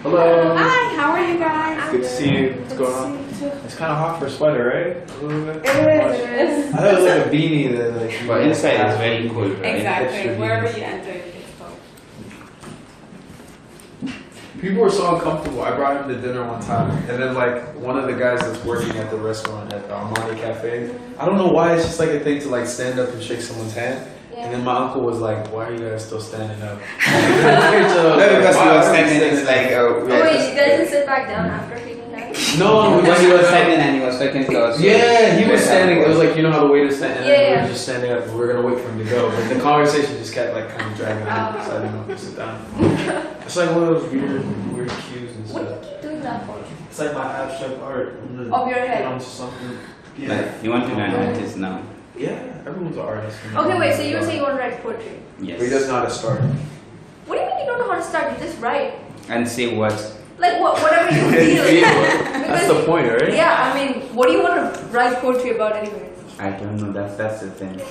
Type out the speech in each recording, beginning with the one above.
Hello. Hi, how are you guys? Good to see you. What's going on? It's kind of hot for a sweater, right? A little bit. It is. I thought it was like a beanie that like. But inside it's very cold, right? Exactly. Wherever you enter, it's cold. People were so uncomfortable. I brought him to dinner one time, and then like one of the guys that's working at the restaurant at the Armani Cafe. I don't know why it's just like a thing to like stand up and shake someone's hand. And then my uncle was like, "Why are you guys still standing up?" No, because he was standing. It's like, Oh wait, he doesn't sit back down after shaking hands? No, because he was standing and he was talking to us. Yeah, he was standing. It was like, you know how the waiters stand, and Yeah, we were just standing up, and we were gonna wait for him to go. But the conversation just kept like kind of dragging on, so I didn't know if to sit down. It's like one of those weird cues and What do stuff. you keep doing that for? It's like my abstract art. Of your head? Onto something. Like, you want to be an artist now? Yeah, everyone's an artist. Okay, wait, so you say you want to write poetry? Yes. But he doesn't know how to start. What do you mean you don't know how to start? You just write. And say what? Like whatever you feel. That's the point, right? Yeah, I mean, what do you want to write poetry about anyways? I don't know. That's the thing.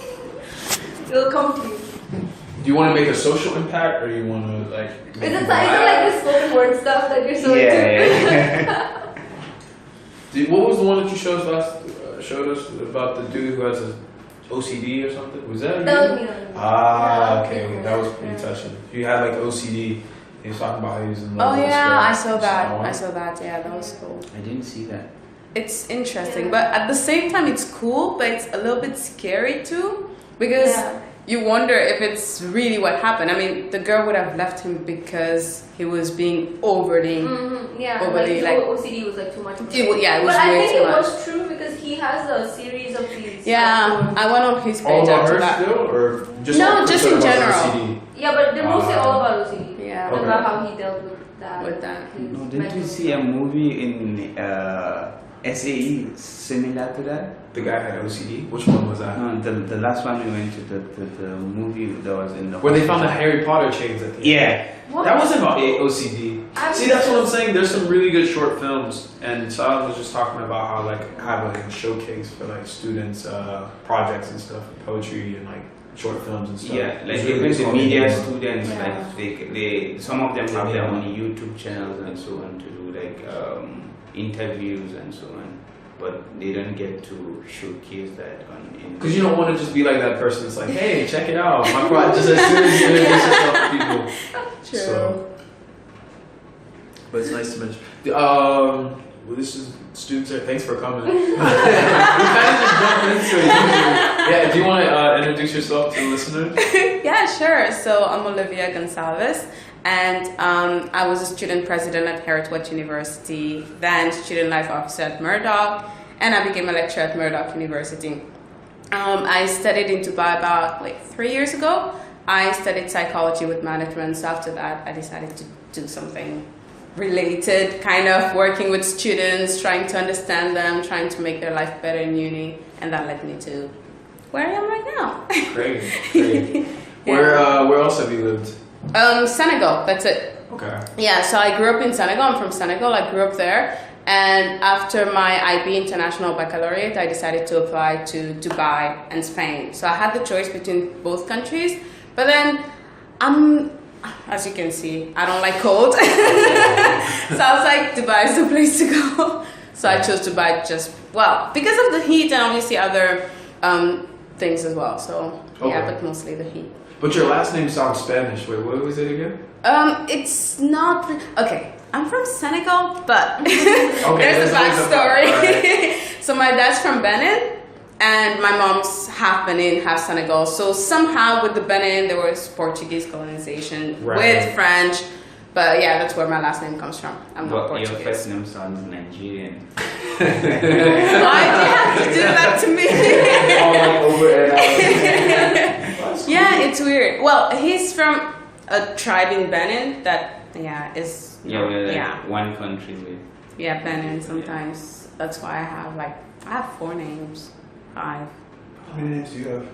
It'll come to you. Do you want to make a social impact, or you want to like? Is it like this spoken word stuff that you're so into? Yeah. What was the one that you showed us about the dude who has a OCD or something? Was that you? That was me. Ah, Yeah, okay, cool. that was pretty touching. You had like OCD. He was talking about how he was in love Oh with this yeah, girl. I saw that. So- I saw that. Yeah, that was cool. I didn't see that. It's interesting, Yeah. but at the same time, it's cool, but it's a little bit scary too, because Yeah. you wonder if it's really what happened. I mean, the girl would have left him because he was being overly. Mm-hmm. Yeah, Overly, like like- OCD was like too much. It was But I way think too it much. was true because he has a series of these. Yeah, I went on his All page about after her that. still, or just No, like just concerned in about general. OCD? Yeah, but they're mostly all about OCD. Yeah. Okay. About how he dealt with that. With that. his No, didn't mental you see a illness. movie in SAE similar to that? The guy had OCD. Which one was that? No, the last one we went to, the movie that was in the Where they found the hospital. Harry Potter chains at the end. Yeah. What? That wasn't about OCD. I've See, that's what I'm saying. There's some really good short films, and so I was just talking about how like have like a showcase for like students' projects and stuff, poetry and like short films and stuff. Yeah, like It's even really the cool. media students, Yeah. like they some of them have their own YouTube channels and so on to do like interviews and so on, but they don't get to showcase that on. Because you don't want to just be like that person that's like, hey, check it out. My project just as soon as you introduce yourself to people. True. So, but it's nice to mention. Well, this is students here. Thanks for coming. We kind of just jumped into it. Yeah, do you want to introduce yourself to the listeners? Yeah, sure. So I'm Olivia Gonzalez, and I was a student president at Herriotwatt University, then student life officer at Murdoch, and I became a lecturer at Murdoch University. I studied in Dubai about like 3 years ago. I studied psychology with management, so after that I decided to do something related, kind of working with students, trying to understand them, trying to make their life better in uni, and that led me to where I am right now. Great, great. Where else have you lived? Senegal, that's it. Okay. Yeah, so I grew up in Senegal. I'm from Senegal. I grew up there. And after my IB International Baccalaureate, I decided to apply to Dubai and Spain. So I had the choice between both countries. But then, as you can see, I don't like cold. So I was like, Dubai is the place to go. So I chose Dubai because of the heat and obviously other things as well. So yeah, Okay. but mostly the heat. But your last name sounds Spanish. Wait, what was it again? It's not okay. I'm from Senegal, but Okay, there's a there's always a backstory. back- So my dad's from Benin, and my mom's half Benin, half Senegal. So somehow with the Benin, there was Portuguese colonization Right. with French. But yeah, that's where my last name comes from. I'm not But your Portuguese. first name sounds Nigerian. Why do you have to do that to me? All like over and out. Yeah, it's weird. Well, he's from a tribe in Benin that is Yeah, we're like yeah. one country with. Yeah, Benin sometimes. That's why I have 4 names. 5. How many names do you have?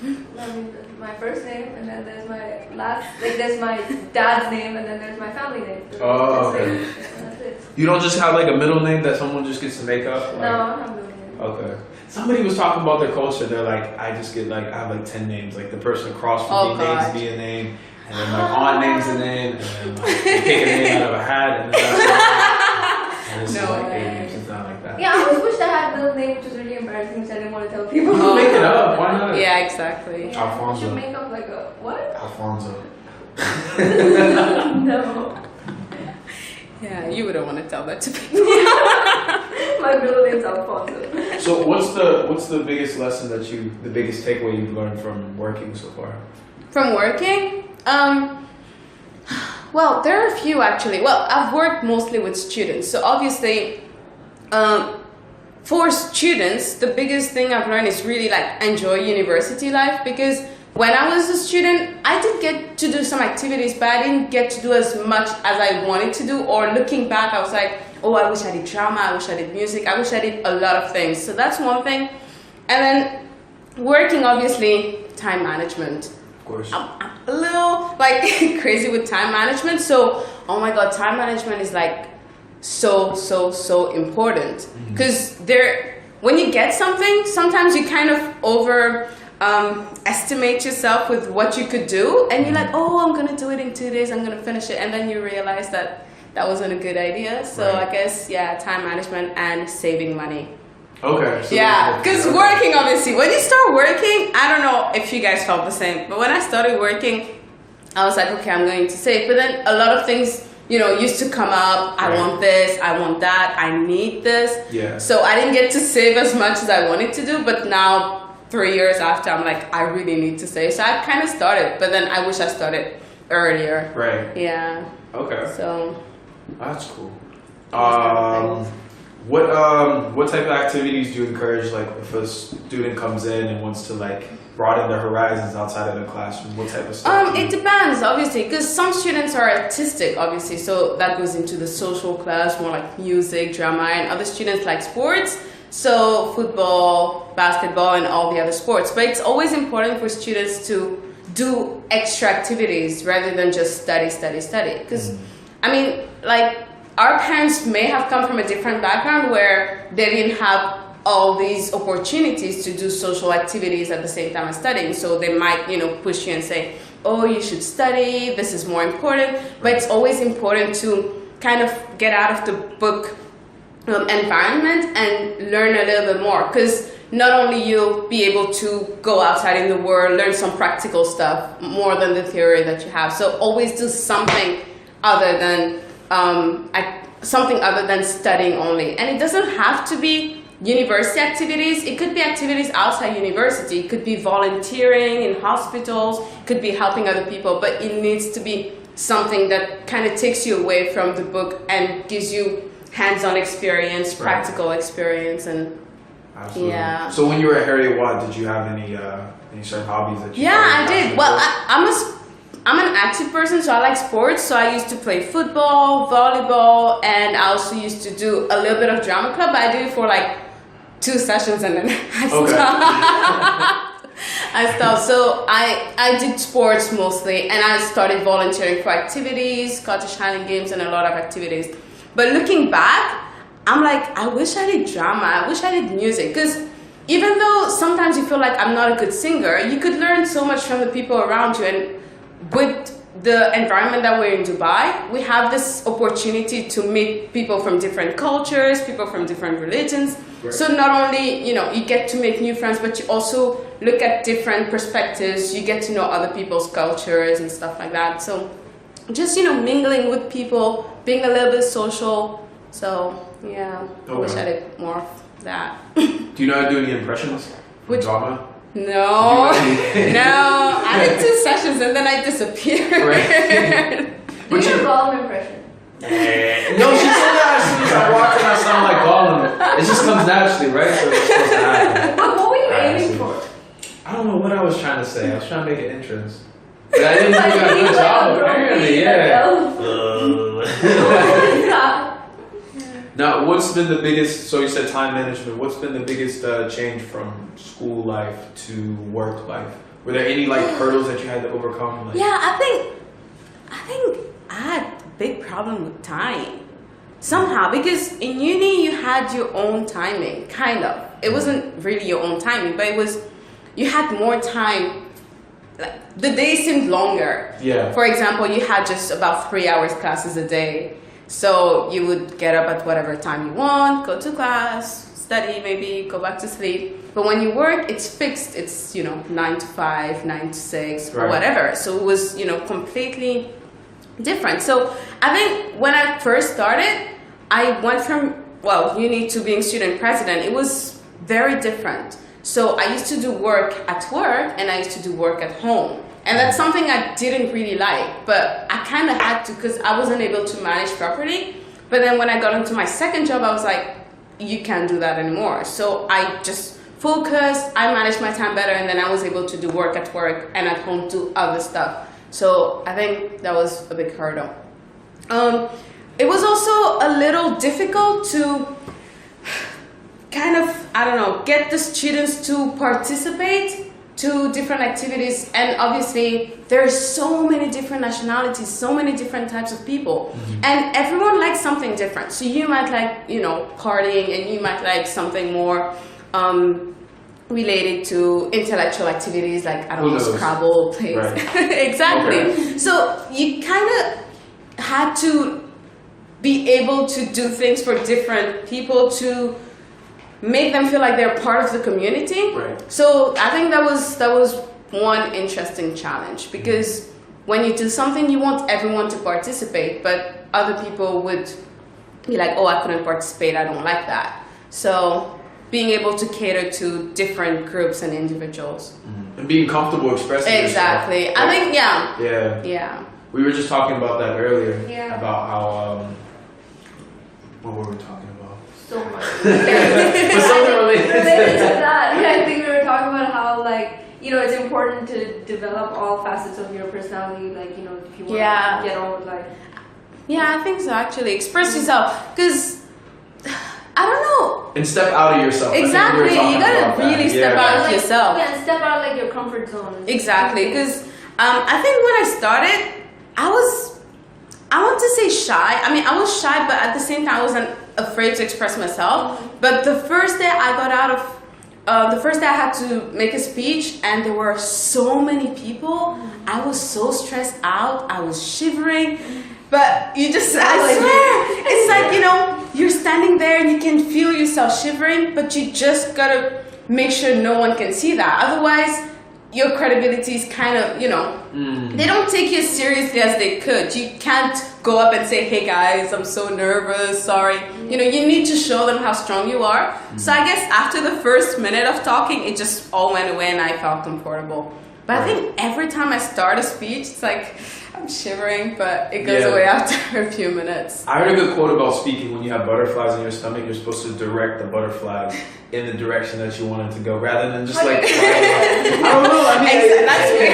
I mean, my first name, and then there's my last, like there's my dad's name, and then there's my family name. Oh, That's okay. it. That's it. You don't just have like a middle name that someone just gets to make up? No, Like- I don't have no name. Okay. Somebody was talking about their culture. They're like, I just get like, I have like 10 names. Like the person across from Oh, me names God. me a name. And then my aunt names the name, and then like they pick a name out of a hat, and then that's what and it's No like way. names, it's not like that. Yeah, I always wish I had the name, which is really embarrassing, which I didn't want to tell people. You make it up, why not? Yeah, exactly. You Alfonso. should make up like a what? Alfonso. No. Yeah, you wouldn't want to tell that to people. My middle name's Alfonso. So what's the biggest lesson that the biggest takeaway you've learned from working so far? From working? Well, there are a few actually. Well, I've worked mostly with students. So obviously, for students, the biggest thing I've learned is really like enjoy university life, because when I was a student, I did get to do some activities, but I didn't get to do as much as I wanted to do. Or looking back, I was like, oh, I wish I did drama, I wish I did music, I wish I did a lot of things. So that's one thing. And then working, obviously, time management. Of course. I'm a little like crazy with time management. So, oh my God, time management is like so important. Because when you get something, sometimes you kind of estimate yourself with what you could do, and you're like, oh, I'm gonna do it in 2 days, I'm gonna finish it, and then you realize that wasn't a good idea. So Right. I guess, yeah, time management and saving money. Okay. So Yeah, because working, obviously, when you start working, I don't know if you guys felt the same, but when I started working, I was like, okay, I'm going to save. But then a lot of things, used to come up. I Right. want this, I want that, I need this. Yeah. So I didn't get to save as much as I wanted to do, but now 3 years after, I'm like, I really need to save. So I kind of started, but then I wish I started earlier. Right. Yeah. Okay. So. That's cool. Those What type of activities do you encourage, like if a student comes in and wants to like broaden their horizons outside of the classroom? What type of stuff? It depends, obviously, because some students are artistic, obviously, so that goes into the social class, more like music, drama, and other students like sports, so football, basketball, and all the other sports. But it's always important for students to do extra activities rather than just study. Because, I mean, like, our parents may have come from a different background where they didn't have all these opportunities to do social activities at the same time as studying. So they might, push you and say, oh, you should study, this is more important. But it's always important to kind of get out of the book environment and learn a little bit more. Because not only you'll be able to go outside in the world, learn some practical stuff more than the theory that you have. So always do something other than studying only. And it doesn't have to be university activities. It could be activities outside university. It could be volunteering in hospitals. It could be helping other people. But it needs to be something that kind of takes you away from the book and gives you hands-on experience, practical experience, and Absolutely. Yeah. So when you were at Herriotwatt, did you have any certain hobbies that you? Yeah, I found did. Well, I'm an active person, so I like sports. So I used to play football, volleyball, and I also used to do a little bit of drama club. But I did it for like 2 sessions and then I stopped. I stopped. So I did sports mostly, and I started volunteering for activities, Scottish Highland Games, and a lot of activities. But looking back, I'm like, I wish I did drama. I wish I did music, because even though sometimes you feel like I'm not a good singer, you could learn so much from the people around you. And with the environment that we're in Dubai, we have this opportunity to meet people from different cultures, people from different religions. Right. So not only, you get to make new friends, but you also look at different perspectives. You get to know other people's cultures and stuff like that. So just, mingling with people, being a little bit social. So, yeah, I wish I did more of that. Do you know how to do any impressions? Which- drama? No, I did 2 sessions and then I disappeared. Right. Do your Gollum impression. No, she said that as soon as I walked in, I sound like Gollum. It just comes naturally, right? So it's supposed to happen. But what were you Alright, aiming so- for? I don't know what I was trying to say. I was trying to make an entrance. But I didn't do a good job, apparently, yeah. Now, what's been the biggest, so you said time management, what's been the biggest change from school life to work life? Were there any hurdles that you had to overcome? Yeah, I think I had a big problem with time. Somehow, because in uni you had your own timing, kind of. It wasn't really your own timing, but you had more time like the day seemed longer. Yeah. For example, you had just about 3 hours classes a day. So you would get up at whatever time you want, go to class, study, maybe go back to sleep. But when you work, it's fixed. It's, 9 to 5, 9 to 6, or Right. whatever. So it was, completely different. So I think when I first started, I went from, uni to being student president. It was very different. So I used to do work at work and I used to do work at home. And that's something I didn't really like, but I kind of had to because I wasn't able to manage properly. But then when I got into my second job, I was like, you can't do that anymore. So I just focused, I managed my time better, and then I was able to do work and at home do other stuff. So I think that was a big hurdle. It was also a little difficult to kind of, get the students to participate to different activities, and obviously there are so many different nationalities, so many different types of people, and everyone likes something different. So you might like, partying, and you might like something more related to intellectual activities, like, I don't know, Scrabble, plays. Right. Exactly. Okay. So you kind of had to be able to do things for different people to make them feel like they're part of the community. Right. So I think that was one interesting challenge, because when you do something, you want everyone to participate, but other people would be like, oh, I couldn't participate, I don't like that. So being able to cater to different groups and individuals. And being comfortable expressing exactly. yourself. I think, yeah. Yeah. Yeah. We were just talking about that earlier. Yeah. About how, what were we talking about? So much. But something related to that. I think we were talking about how, like, it's important to develop all facets of your personality, like, if you want to get on with life. Yeah, I think so, actually. Express yourself. Because, I don't know. And step out of yourself. Exactly. You gotta really step out of yourself. Yeah, and step out of, like, your comfort zone. Exactly. Because I think when I started, I want to say shy. I mean, I was shy, but at the same time, I wasn't afraid to express myself. But the first day I got out of, the first day I had to make a speech, and there were so many people. I was so stressed out. I was shivering. But you just, I swear, it's like, you're standing there and you can feel yourself shivering, but you just gotta make sure no one can see that. Otherwise, your credibility is kind of, they don't take you as seriously as they could. You can't go up and say, hey guys, I'm so nervous, sorry. You need to show them how strong you are. So I guess after the first minute of talking, it just all went away and I felt comfortable. But I think every time I start a speech, it's like, I'm shivering, but it goes away after a few minutes. I heard a good quote about speaking. When you have butterflies in your stomach, you're supposed to direct the butterfly in the direction that you want it to go, rather than just like I don't know. I mean, that's weird.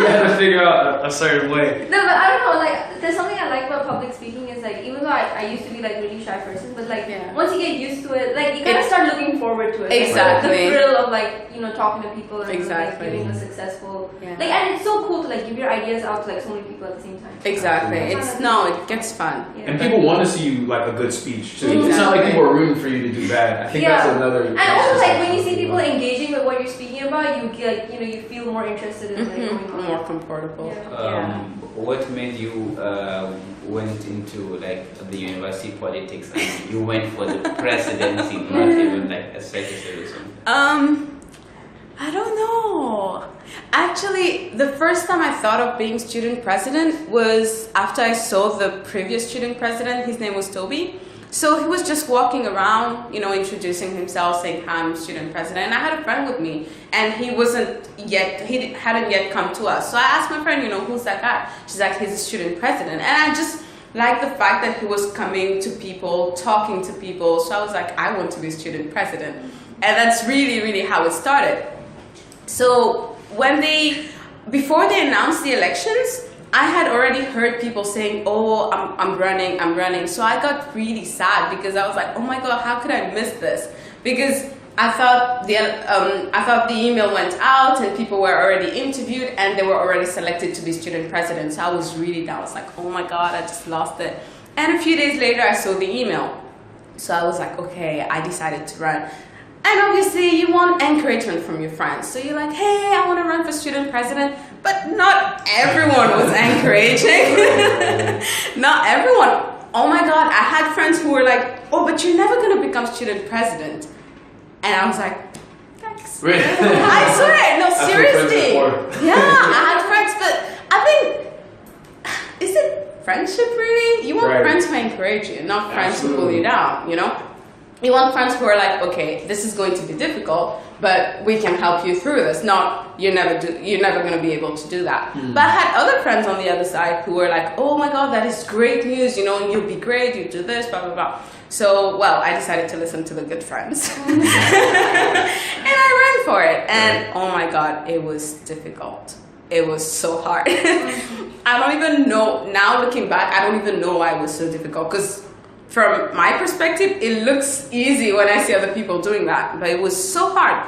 You have to figure out a certain way. No, but I don't know. Like, there's something I like about public speaking is, like, even though I used to be like really shy person, but like once you get used to it, like, you kind of start looking forward to it. Exactly. Like, the thrill of, like, talking to people and like, giving a successful like, and it's so cool to like give your ideas out to like so many people at the same time. Exactly. It gets fun. Yeah. And people want to see you like a good speech too. It's not like people are rooting for you to do bad. I think that's another. And also, like, when you see people engaging with what you're speaking about, you get, you feel more interested in like going on. More comfortable. What made you went into like the university politics and you went for the presidency, not even like a secretary or something? I don't know. Actually, the first time I thought of being student president was after I saw the previous student president. His name was Toby. So he was just walking around, introducing himself, saying, hi, I'm student president. And I had a friend with me, and he hadn't yet come to us. So I asked my friend, who's that guy? She's like, he's a student president. And I just liked the fact that he was coming to people, talking to people. So I was like, I want to be student president. And that's really, really how it started. So before they announced the elections, I had already heard people saying, oh, I'm running. So I got really sad because I was like, oh my God, how could I miss this? Because I thought the email went out and people were already interviewed and they were already selected to be student president. So I was really down. I was like, oh my God, I just lost it. And a few days later, I saw the email. So I was like, okay, I decided to run. And obviously you want encouragement from your friends. So you're like, hey, I want to run for student president. But not everyone was encouraging. Not everyone. Oh my God, I had friends who were like, oh, but you're never going to become student president. And I was like, thanks. Really? I swear, no, That's seriously. what friends are for. Yeah, I had friends, but I think, is it friendship really? You want Right. friends who encourage you, not friends who pull Absolutely. you down, you know? You want friends who are like, okay, this is going to be difficult, but we can help you through this. Not, you're never going to be able to do that. But I had other friends on the other side who were like, oh my God, that is great news. You know, you'll be great. You do this, blah, blah, blah. So, well, I decided to listen to the good friends. And I ran for it. And oh my God, it was difficult. It was so hard. I don't even know, now looking back, I don't even know why it was so difficult. Because from my perspective, it looks easy when I see other people doing that, but it was so hard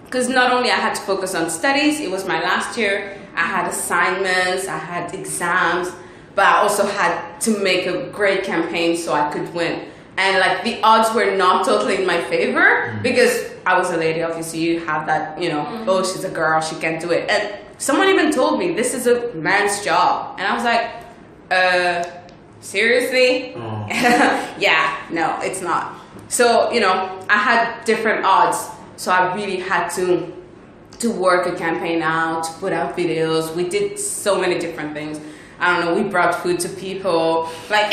because not only I had to focus on studies, it was my last year, I had assignments, I had exams, but I also had to make a great campaign so I could win. And like the odds were not totally in my favor because I was a lady, obviously you have that, you know, oh, she's a girl, she can't do it. And someone even told me this is a man's job. And I was like, seriously? Oh. Yeah, no, it's not. So, you know, I had different odds. So I really had to work a campaign out, to put out videos. We did so many different things. I don't know, we brought food to people. Like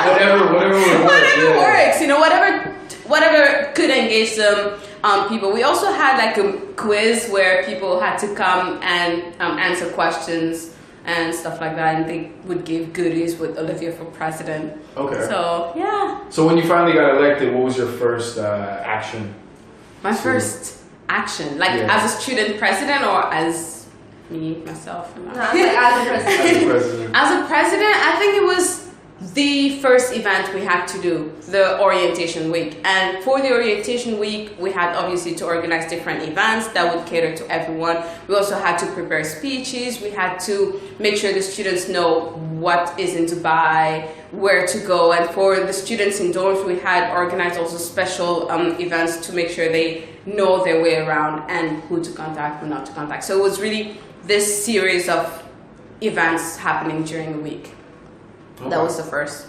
whatever works, you know, whatever could engage them. People. We also had like a quiz where people had to come and answer questions and stuff like that, and they would give goodies with Olivia for president. Okay. So yeah. So when you finally got elected, what was your first action? My first action, like as a student president or as me myself. No, like as a president. As a president, I think it was the first event we had to do, the orientation week. And for the orientation week, we had obviously to organize different events that would cater to everyone. We also had to prepare speeches. We had to make sure the students know what is in Dubai, where to go. And for the students in dorms, we had organized also special events to make sure they know their way around and who to contact, who not to contact. So it was really this series of events happening during the week. Okay. That was the first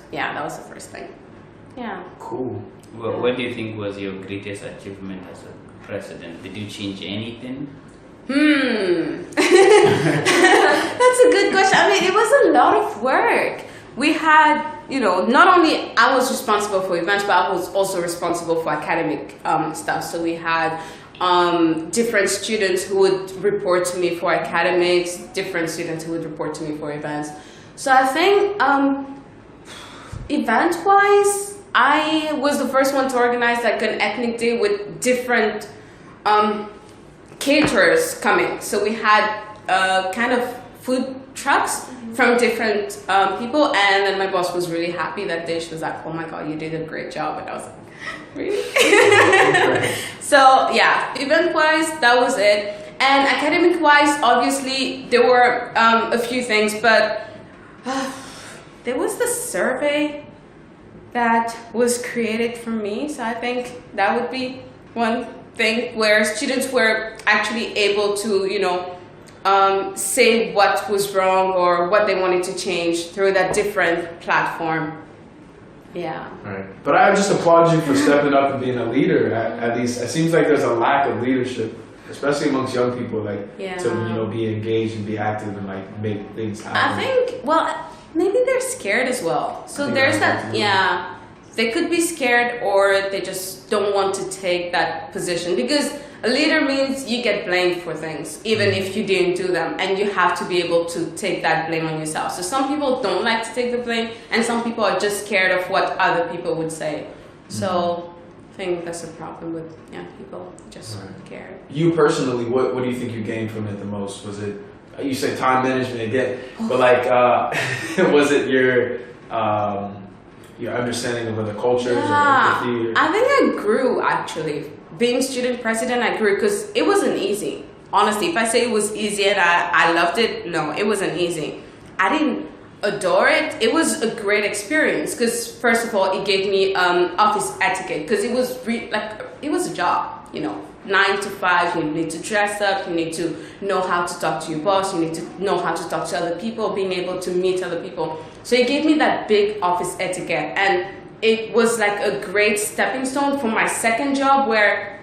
thing. Yeah. Cool. Well, what do you think was your greatest achievement as a president? Did you change anything? That's a good question. I mean, it was a lot of work. We had, you know, not only I was responsible for events, but I was also responsible for academic stuff. So we had different students who would report to me for academics, different students who would report to me for events. So I think event-wise, I was the first one to organize like an ethnic day with different caterers coming. So we had kind of food trucks from different people, and then my boss was really happy that day. She was like, oh my God, you did a great job. And I was like, really? So yeah, event-wise, that was it. And academic-wise, obviously, there were a few things, but there was the survey that was created for me. So I think that would be one thing where students were actually able to, you know, say what was wrong or what they wanted to change through that different platform. Yeah. Right. But I just applaud you for stepping up and being a leader. At least it seems like there's a lack of leadership, especially amongst young people, like to, you know, be engaged and be active and like make things happen. I think, well, maybe they're scared as well. So there's that, yeah, they could be scared or they just don't want to take that position, because a leader means you get blamed for things, even if you didn't do them, and you have to be able to take that blame on yourself. So some people don't like to take the blame, and some people are just scared of what other people would say. So I think that's a problem with young people, just scared. You personally, what do you think you gained from it the most? Was it, you say time management again, but like, was it your understanding of other cultures or empathy? Or? I think I grew actually. Being student president, I grew because it wasn't easy. Honestly, if I say it was easy and I loved it, no, it wasn't easy. I adore it. It was a great experience because first of all, it gave me office etiquette because it was it was a job, you know. 9 to 5, you need to dress up, you need to know how to talk to your boss, you need to know how to talk to other people, being able to meet other people. So it gave me that big office etiquette, and it was like a great stepping stone for my second job where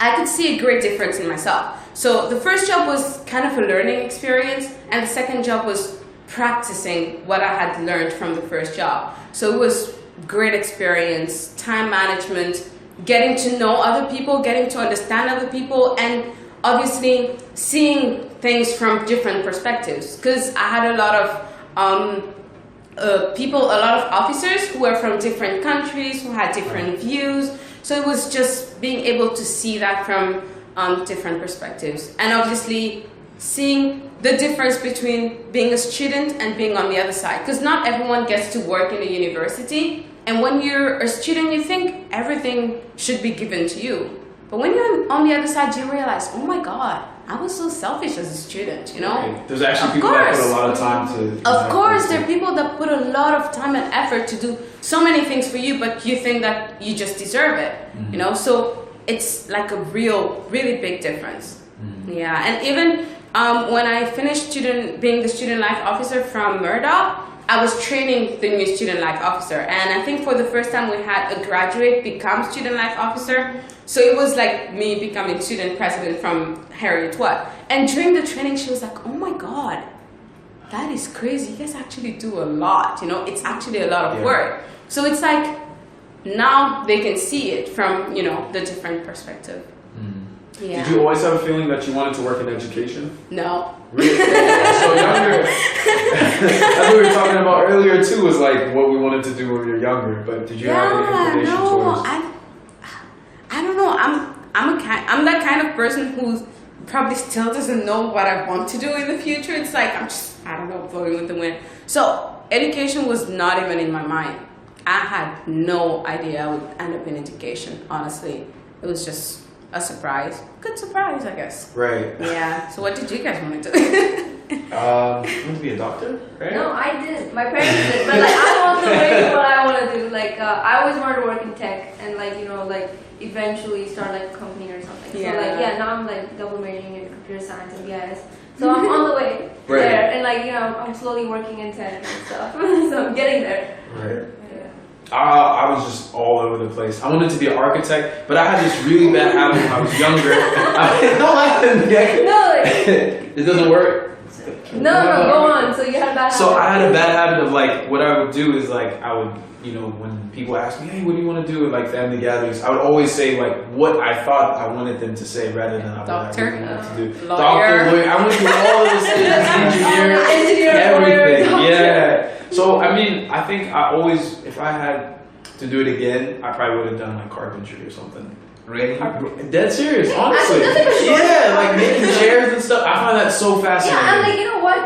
I could see a great difference in myself. So the first job was kind of a learning experience, and the second job was practicing what I had learned from the first job. So it was great experience, time management, getting to know other people, getting to understand other people, and obviously seeing things from different perspectives. Because I had a lot of people, a lot of officers who were from different countries, who had different views. So it was just being able to see that from different perspectives. And obviously seeing the difference between being a student and being on the other side. Because not everyone gets to work in a university. And when you're a student, you think everything should be given to you. But when you're on the other side, you realize, oh my God, I was so selfish as a student, you know? Right. There's actually people that put a lot of time to... Of course, there are people that put a lot of time and effort to do so many things for you, but you think that you just deserve it, you know? So it's like a really big difference. Yeah, and even when I finished being the student life officer from Murdoch, I was training the new student life officer, and I think for the first time we had a graduate become student life officer. So it was like me becoming student president from Herriotwatt. And during the training, she was like, "Oh my God, that is crazy! You guys actually do a lot. You know, it's actually a lot of work." So it's like now they can see it from the different perspective. Yeah. Did you always have a feeling that you wanted to work in education? No. Really? So younger. That's what we were talking about earlier too. Was like what we wanted to do when we were younger. But did you have any inclination towards? I don't know. I'm that kind of person who probably still doesn't know what I want to do in the future. It's like I don't know, blowing with the wind. So education was not even in my mind. I had no idea I would end up in education. Honestly, it was just a surprise. Good surprise, I guess. Right. Yeah. So what did you guys want to do? You want to be a doctor, right? No, I didn't. My parents did, but like I'm on the way to what I want to do. Like I always wanted to work in tech and like eventually start like a company or something. Yeah. So now I'm like double majoring in computer science and BIS. So I'm on the way there, and I'm slowly working in tech and stuff. So I'm getting there. Right. I was just all over the place. I wanted to be an architect, but I had this really bad habit when I was younger. It doesn't work. No, go on. So you had a bad habit. So I had a bad habit of like, what I would do is like, I would, when people ask me, hey, what do you want to do at like family gatherings? I would always say like what I thought I wanted them to say rather than what I really wanted to do. Lawyer. Doctor, lawyer. I went through all of those things, engineer, everything. Lawyer, yeah. So I mean, I think I always, if I had to do it again, I probably would have done like carpentry or something. Really? Dead serious, honestly. Like making chairs and stuff. I find that so fascinating. Yeah, and like you know what?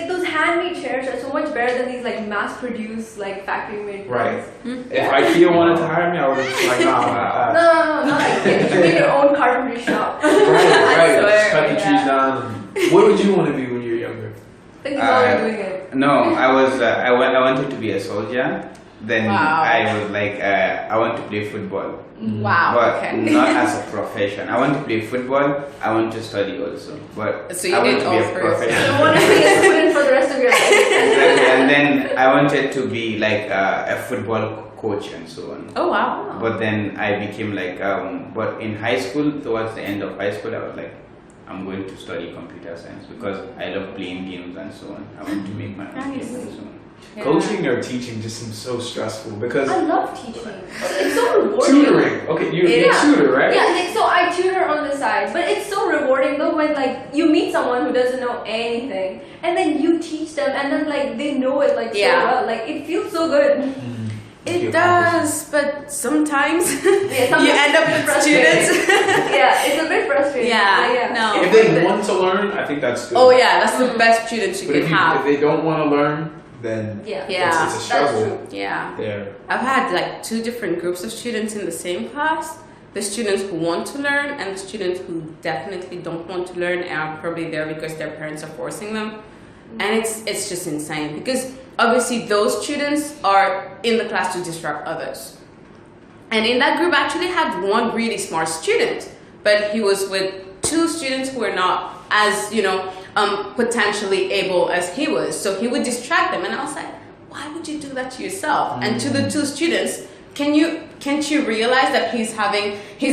Those handmade chairs are so much better than these like mass-produced like factory-made. Right. If IKEA wanted to hire me, I would have been like, nah. No, not IKEA. You make your own carpentry shop. Right. Just cut the trees down. What would you want to be when you were younger? I think that's how you're doing it. No, I was. I wanted to be a soldier. Then I was like, I want to play football. Wow. But not as a profession. I want to play football. I want to study also. But so you I want did to be all a three. professional. You want to be a student for the rest of your life. Exactly. And then I wanted to be like a football coach and so on. Oh wow. But then I became like, but in high school, towards the end of high school, I was like, I'm going to study computer science because I love playing games and so on. I want to make my own games and so on. Yeah. Coaching or teaching just seems so stressful because I love teaching. It's so rewarding. tutoring. Okay, you're a tutor, right? Yeah, so I tutor on the side, but it's so rewarding though when like you meet someone who doesn't know anything and then you teach them and then like they know it like so well. Like it feels so good. It does, but sometimes sometimes you end up with students. Yeah, it's a bit frustrating. No. If they want to learn, I think that's good. Oh yeah, that's the best students you But can have. if they don't want to learn, then it's a struggle. That's true. Yeah. I've had like 2 different groups of students in the same class. The students who want to learn and the students who definitely don't want to learn and are probably there because their parents are forcing them. and it's just insane because obviously those students are in the class to disrupt others. And in that group, I actually had one really smart student, but he was with two students who were not as, potentially able as he was. So he would distract them. And I was like, why would you do that to yourself? And to the two students, can't you realize that he's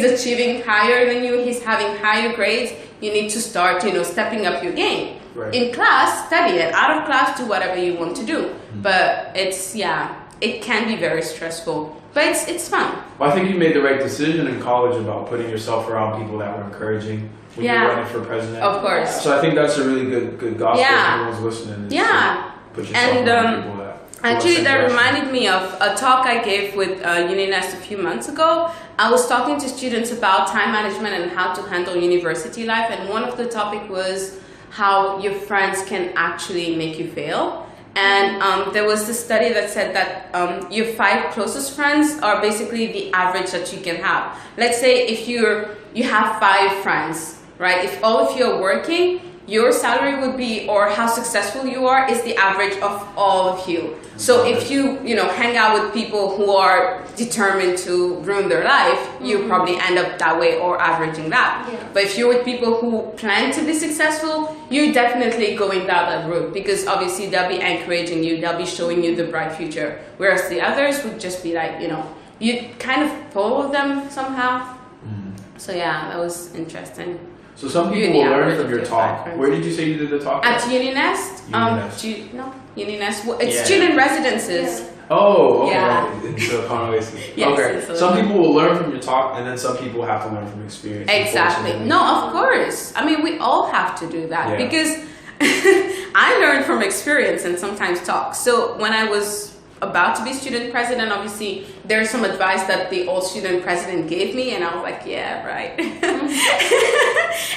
achieving higher than you, he's having higher grades? You need to start, stepping up your game. Right. In class, study it. Out of class, do whatever you want to do. But it can be very stressful. But it's fun. Well, I think you made the right decision in college about putting yourself around people that were encouraging when you're running for president. Of course. So I think that's a really good gospel if anyone's listening. Put yourself around people that. Actually, that reminded me of a talk I gave with UniNest a few months ago. I was talking to students about time management and how to handle university life, and one of the topic was how your friends can actually make you fail. And there was this study that said that your 5 closest friends are basically the average that you can have. Let's say if you have 5 friends, right? If all of you are working, your salary would be, or how successful you are, is the average of all of you. So if you hang out with people who are determined to ruin their life, you probably end up that way or averaging that. Yeah. But if you're with people who plan to be successful, you're definitely going down that route because obviously they'll be encouraging you, they'll be showing you the bright future. Whereas the others would just be like, you kind of follow them somehow. So yeah, that was interesting. So some people will learn from your talk. Where did you say you did the talk? At UniNest. UniNest. It's student residences. Yeah. Oh, okay. Yeah. In Silicon Valley. Yes, okay. Some people will learn from your talk, and then some people have to learn from experience. Exactly. No, of course. I mean, we all have to do that because I learned from experience and sometimes talk. So when I was about to be student president, obviously there's some advice that the old student president gave me, and I was like, yeah, right.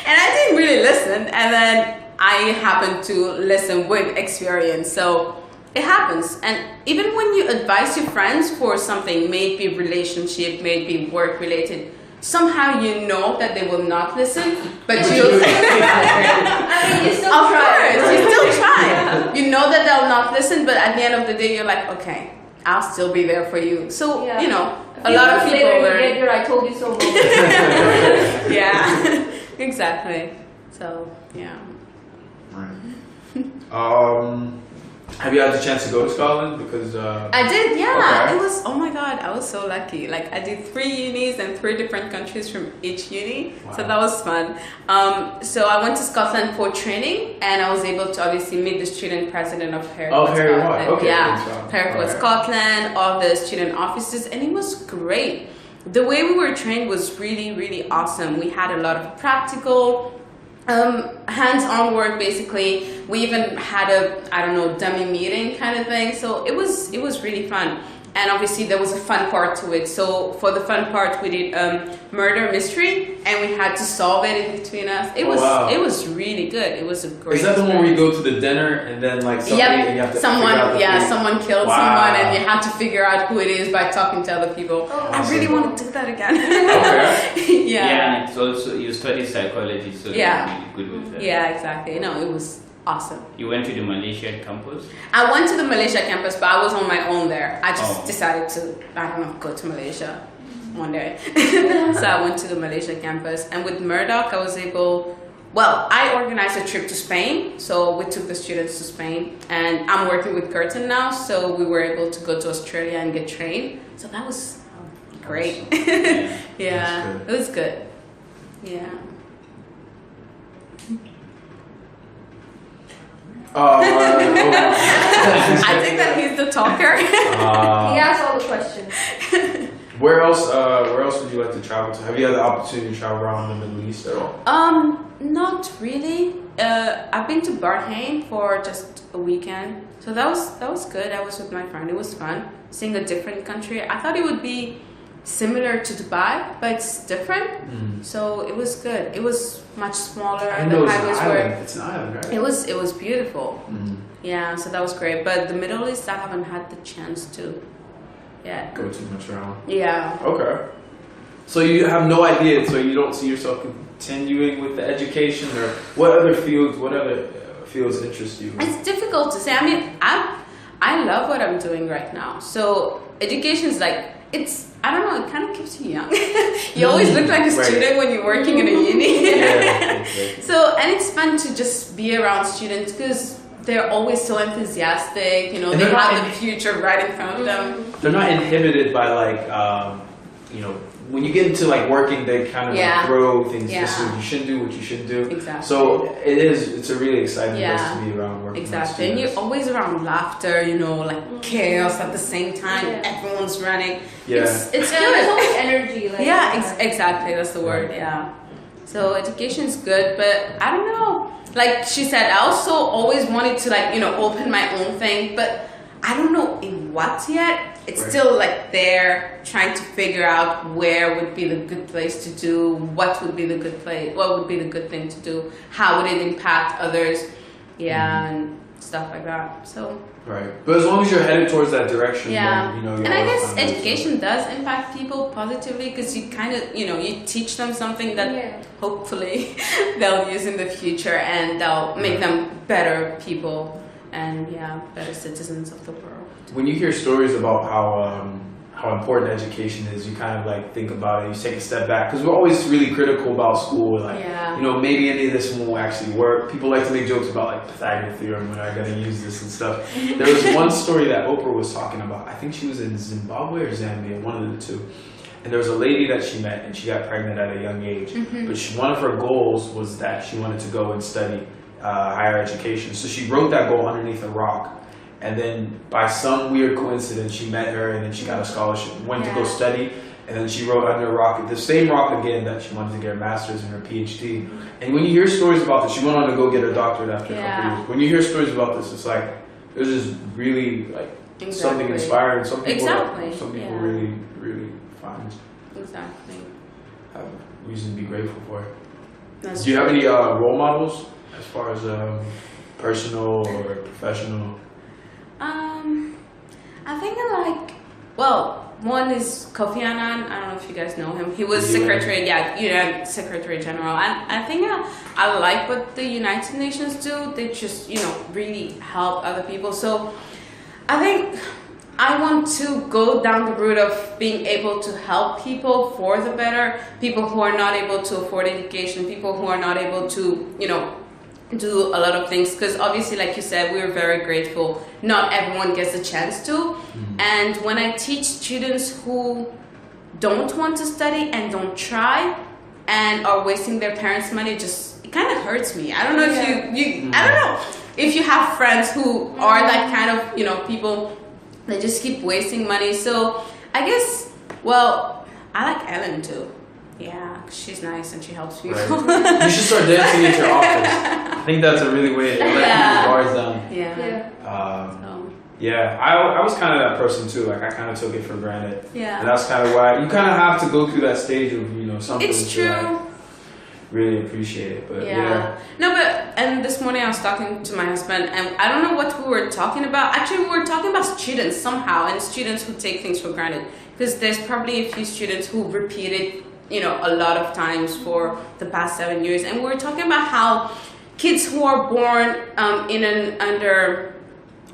And I didn't really listen, and then I happened to listen with experience. So it happens. And even when you advise your friends for something, may it be relationship, may it be work related, somehow you know that they will not listen, but you still try. You still try. You know that they'll not listen, but at the end of the day, you're like, okay, I'll still be there for you. So, a lot of people learn. Get your I told you so moment. Yeah, exactly. So, yeah. Right. Have you had the chance to go to Scotland? Because I did, yeah. Okay. It was, oh my God, I was so lucky. Like I did 3 unis and 3 different countries from each uni. Wow. So that was fun. So I went to Scotland for training, and I was able to obviously meet the student president of Herriotwatt. Herriotwatt, okay. Yeah, Herriotwatt, Scotland, all the student offices, and it was great. The way we were trained was really, really awesome. We had a lot of practical, hands-on work. Basically, we even had a dummy meeting kind of thing. So it was really fun, and obviously there was a fun part to it. So for the fun part, we did murder mystery, and we had to solve it in between us. It was really good. It was a great. Is that the one where you go to the dinner and then like somebody and you have to someone killed someone and you have to figure out who it is by talking to other people. I really want to do that again. Okay. Yeah. And it's also you study psychology, so you're really good with that. Yeah, exactly. No, it was awesome. You went to the Malaysian campus? I went to the Malaysia campus, but I was on my own there. I just decided to, go to Malaysia one day. So I went to the Malaysia campus, and with Murdoch, I organized a trip to Spain. So we took the students to Spain, and I'm working with Curtin now, so we were able to go to Australia and get trained. So that was great. Yeah, it was good. Yeah. I think that he's the talker. He asks all the questions. Where else would you like to travel to? Have you had the opportunity to travel around the Middle East at all? Not really. I've been to Bahrain for just a weekend, so that was good. I was with my friend. It was fun seeing a different country. I thought it would be similar to Dubai, but it's different. So it was good. It was much smaller. The highways were. It's an island, right? It was beautiful. Yeah, so that was great. But the Middle East, I haven't had the chance to. Yeah. Go too much around. Yeah. Okay. So you have no idea. So you don't see yourself continuing with the education, or what other fields fields interest you? It's difficult to say. I mean, I love what I'm doing right now. So education is like, I don't know, it kind of keeps you young. You always look like a student when you're working in a uni. So, and it's fun to just be around students because they're always so enthusiastic, you know, they have the future right in front of them. They're not inhibited by like, you know, when you get into like working, they kind of like throw things. This is what you shouldn't do, what you shouldn't do. Exactly. So it's a really exciting place to be around working. Exactly, and you're always around laughter, you know, like chaos at the same time. Everyone's running. It's good. There's always energy. Like exactly. That's the word. Yeah. So education's good, but I don't know. Like she said, I also always wanted to like, you know, open my own thing, but I don't know in what yet. It's still like there trying to figure out where would be the good place to do, what would be the good place, what would be the good thing to do, how would it impact others, and stuff like that. So but as long as you're headed towards that direction, you know. And I guess education does impact people positively because you kind of, you know, you teach them something that hopefully they'll use in the future and they'll make them better people and better citizens of the world. When you hear stories about how important education is, you kind of like think about it, you take a step back because we're always really critical about school, like you know, maybe any of this won't actually work. People like to make jokes about like Pythagorean theorem when I'm gonna use this and stuff. There was one story that Oprah was talking about. I think she was in Zimbabwe or Zambia, one of the two. And there was a lady that she met and she got pregnant at a young age. But one of her goals was that she wanted to go and study higher education. So she wrote that goal underneath a rock. And then by some weird coincidence, she met her and then she got a scholarship, went to go study. And then she wrote under a rock, the same rock again, that she wanted to get her master's and her PhD. And when you hear stories about this, she went on to go get her doctorate after a couple years. When you hear stories about this, it's like, this is really like something inspiring. Some people, some people really, really find have reason to be grateful for it. Do you have any role models as far as personal or professional? I think one is Kofi Annan. I don't know if you guys know him. He was Secretary General. And I think I like what the United Nations do. They just, you know, really help other people. So I think I want to go down the route of being able to help people for the better, people who are not able to afford education, people who are not able to, you know, do a lot of things, because obviously, like you said, we're very grateful. Not everyone gets a chance to. And when I teach students who don't want to study and don't try and are wasting their parents' money, it kind of hurts me. I don't know if you I don't know if you have friends who are that kind of, you know, people that just keep wasting money. So I guess, I like Ellen too. Yeah, she's nice and she helps people. You should start dancing at your office. I think that's a really way to let people's guards down. I was kind of that person too. Like I kind of took it for granted. And that's kind of why you kind of have to go through that stage of, you know, something. It's true. Like really appreciate it, but and this morning I was talking to my husband and I don't know what we were talking about. Actually, we were talking about students somehow, and students who take things for granted, because there's probably a few students who repeated, you know, a lot of times for the past 7 years. And we were talking about how kids who are born in an under,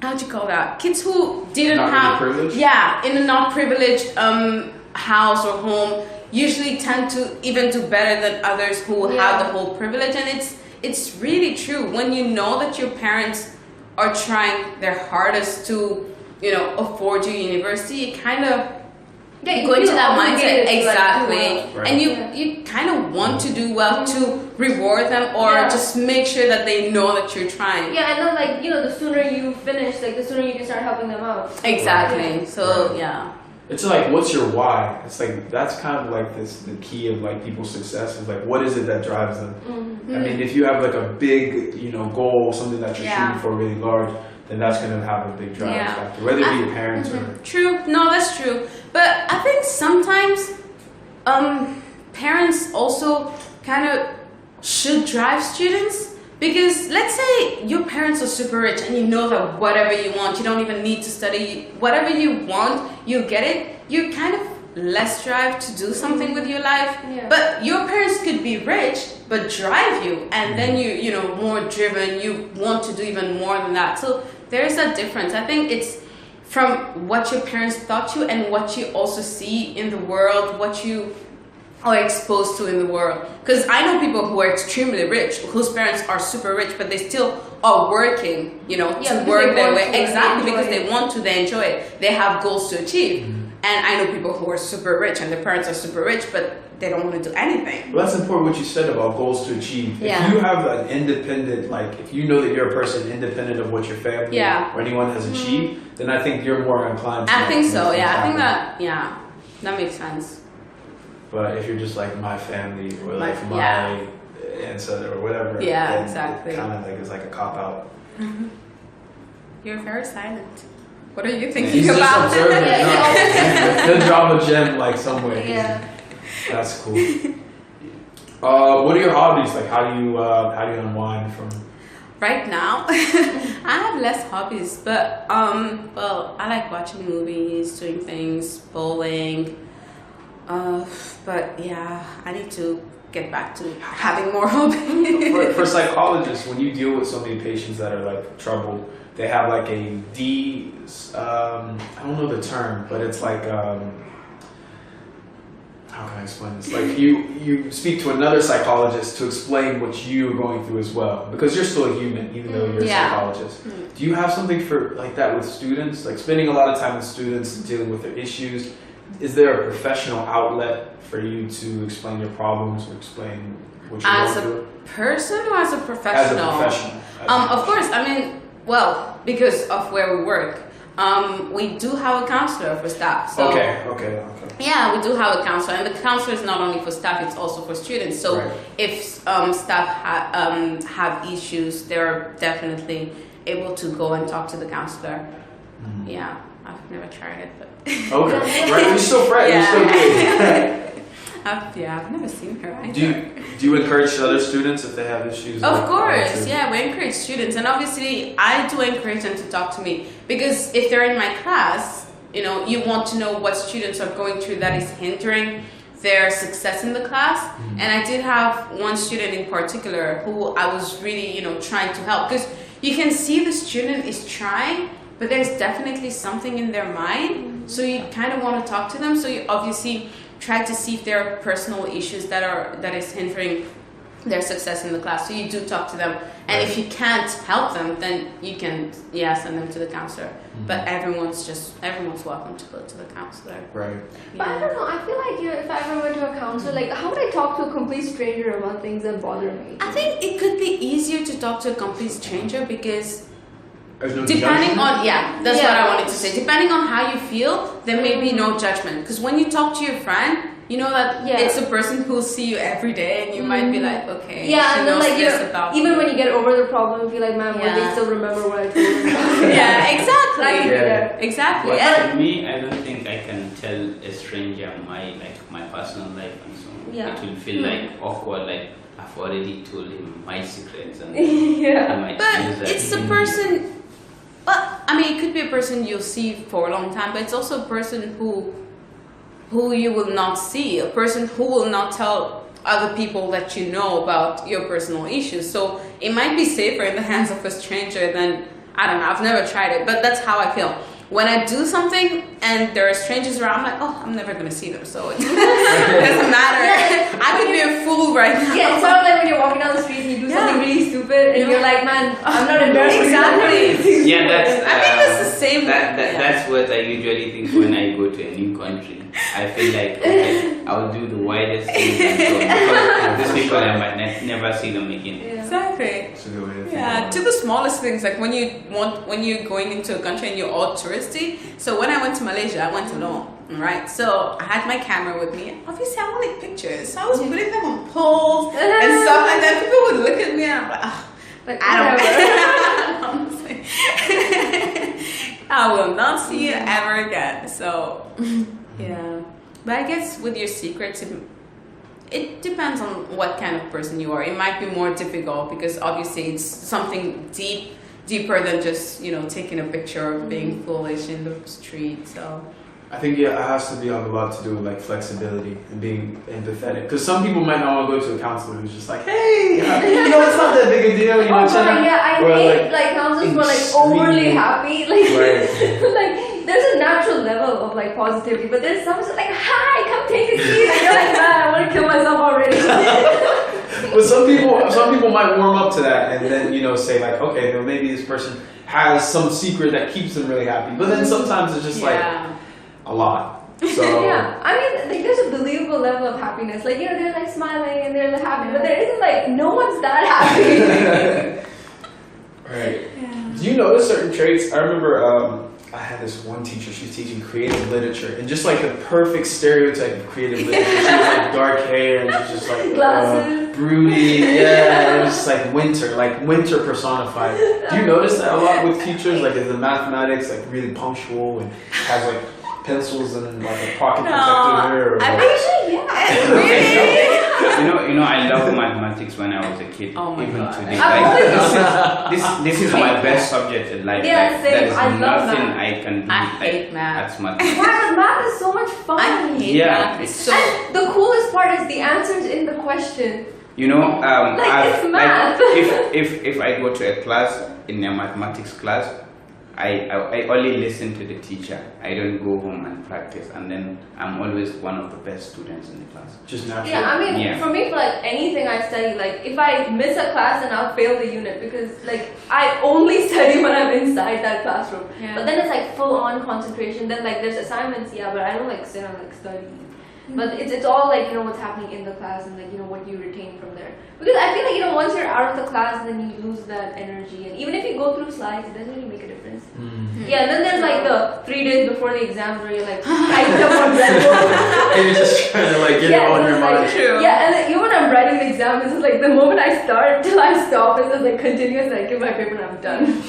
how'd you call that? Kids who didn't have, in a not privileged house or home usually tend to even do better than others who have the whole privilege. And it's really true. When you know that your parents are trying their hardest to, you know, afford you university, you kind of you go into that mindset, and you kind of want to do well to reward them or just make sure that they know that you're trying. Yeah, and then like, you know, the sooner you finish, like the sooner you can start helping them out. Exactly. So it's like, what's your why? It's like that's kind of like the key of like people's success is like, what is it that drives them? I mean, if you have like a big, you know, goal, something that you're shooting for really large, then that's going to have a big drive factor, whether it be your parents or... True. No, that's true. But I think sometimes parents also kind of should drive students, because let's say your parents are super rich and you know that whatever you want, you don't even need to study, whatever you want, you get it. You kind of less drive to do something with your life. Yeah. But your parents could be rich, but drive you, and then you know, more driven. You want to do even more than that. So there is a difference. I think it's from what your parents taught you and what you also see in the world, what you are exposed to in the world. Because I know people who are extremely rich, whose parents are super rich, but they still are working, you know, to work their way. Exactly, because they want to, they enjoy it. They have goals to achieve. And I know people who are super rich and their parents are super rich, but they don't want to do anything. Well, that's important what you said about goals to achieve. Yeah. If you have an independent, like if you know that you're a person independent of what your family or anyone has achieved, then I think you're more inclined to. I think so, yeah. I think that makes sense. But if you're just like my family or like my ancestor or whatever, then exactly. it kind of like is like a cop out. You're very silent. What are you thinking He's about? just observing. He'll drop a gem like somewhere. Yeah. That's cool. What are your hobbies? Like how do you unwind from? Right now, I have less hobbies, but well, I like watching movies, doing things, bowling. But yeah, I need to get back to having more hobbies. For psychologists, when you deal with so many patients that are like troubled, they have like a I don't know the term, but it's like how can I explain this? Like you speak to another psychologist to explain what you're going through as well, because you're still a human, even though you're a psychologist. Do you have something for like that with students? Like spending a lot of time with students, dealing with their issues. Is there a professional outlet for you to explain your problems or explain what you're going through? As a person or as a professional? As a professional. Of course, I mean, well, because of where we work, we do have a counselor for staff. So Okay. yeah, we do have a counselor, and the counselor is not only for staff; it's also for students. So if staff have issues, they're definitely able to go and talk to the counselor. Yeah, I've never tried it, but okay, right? You're still fresh. You're still good. I've never seen her either. Do you encourage other students if they have issues? Of course, yeah, we encourage students, and obviously I do encourage them to talk to me, because if they're in my class, you know, you want to know what students are going through that is hindering their success in the class. And I did have one student in particular who I was really, you know, trying to help, because you can see the student is trying, but there's definitely something in their mind, so you kind of want to talk to them. So you obviously try to see if there are personal issues that is hindering their success in the class. So you do talk to them, and if you can't help them, then you can send them to the counselor. But everyone's welcome to go to the counselor. Right. But I don't know, I feel like if I ever went to a counselor, like how would I talk to a complete stranger about things that bother me? I think it could be easier to talk to a complete stranger, because No depending on that's what I wanted to say. Depending on how you feel, there may be no judgment. Because when you talk to your friend, you know that it's a person who'll see you every day, and you might be like, okay, and then like even when you get over the problem, you feel like, man, will they still remember what I told them about? Exactly. Exactly. But for me, I don't think I can tell a stranger my personal life and so on. It will feel like awkward, like I've already told him my secrets, and he might use that. It's a person. But I mean, it could be a person you'll see for a long time, but it's also a person who you will not see, a person who will not tell other people that you know about your personal issues. So it might be safer in the hands of a stranger than, I don't know, I've never tried it, but that's how I feel. When I do something and there are strangers around, I'm like, oh, I'm never gonna see them, so it doesn't matter. I could be a fool right now. Yeah, it's sort of like when you're walking down the street and you do something really stupid, and you're like, man, I'm not embarrassed. Exactly. Yeah, that's. I think that's the same. That's what I usually think when I go to a new country. I feel like, okay, I'll do the widest things and so on, because these people I might never see them again. Exactly. To the smallest things, like when you're going into a country and you're all touristy. So when I went to Malaysia, I went alone, right? So I had my camera with me. Obviously, I wanted pictures, so I was putting them on poles and stuff, and then people would look at me and I'm like, I don't. I will not see you ever again. So yeah, but I guess with your secrets, it depends on what kind of person you are. It might be more difficult because obviously it's something deeper than just, you know, taking a picture or being foolish in the street. So I think it has to be a lot to do with like flexibility and being empathetic. Because some people might not want to go to a counselor who's just like, hey, it's not that big a deal. I hate like counselors who are like overly happy. Like, like there's a natural level of like positivity, but there's some like, hi, come take a seat. And you're like, man, I want to kill myself already. But some people might warm up to that and then say like, okay, well, maybe this person has some secret that keeps them really happy. But then sometimes it's just like a lot. So yeah, I mean, like, there's a believable level of happiness. Like, they're like smiling and they're like, happy, but there isn't like no one's that happy. Right. Yeah. Do you notice certain traits? I remember I had this one teacher. She was teaching creative literature, and just like the perfect stereotype of creative literature. She was like dark hair, and she was just like glasses, broody. Yeah, it was just like winter personified. Do you notice that a lot with teachers? Like, is the mathematics like really punctual and has like pencils and like a pocket protector? Really? I love mathematics when I was a kid. Oh my God. Today. This is my best subject in life. Yeah, like, same. There is I love nothing math. I can do. I hate math. That's math. But math is so much fun. I hate math. It's so. And the coolest part is the answers in the question. It's math. If I go to a class, in a mathematics class, I only listen to the teacher. I don't go home and practice, and then I'm always one of the best students in the class. Just naturally. Yeah, I mean, for me, for like anything I study, like if I miss a class, then I'll fail the unit because like I only study when I'm inside that classroom. Yeah. But then it's like full on concentration. Then like there's assignments, but I don't like sit and like study. But it's all like what's happening in the class and like what you retain from there. Because I feel like once you're out of the class, then you lose that energy. And even if you go through slides, it doesn't really make a difference. Yeah, and then there's like the 3 days before the exams where you're like hyped up on Red Bull. And you're just trying to like get it on your mind. True. Yeah, and then even when I'm writing the exam, it's just like the moment I start till I stop, it's just like continuous. I give my paper and I'm done.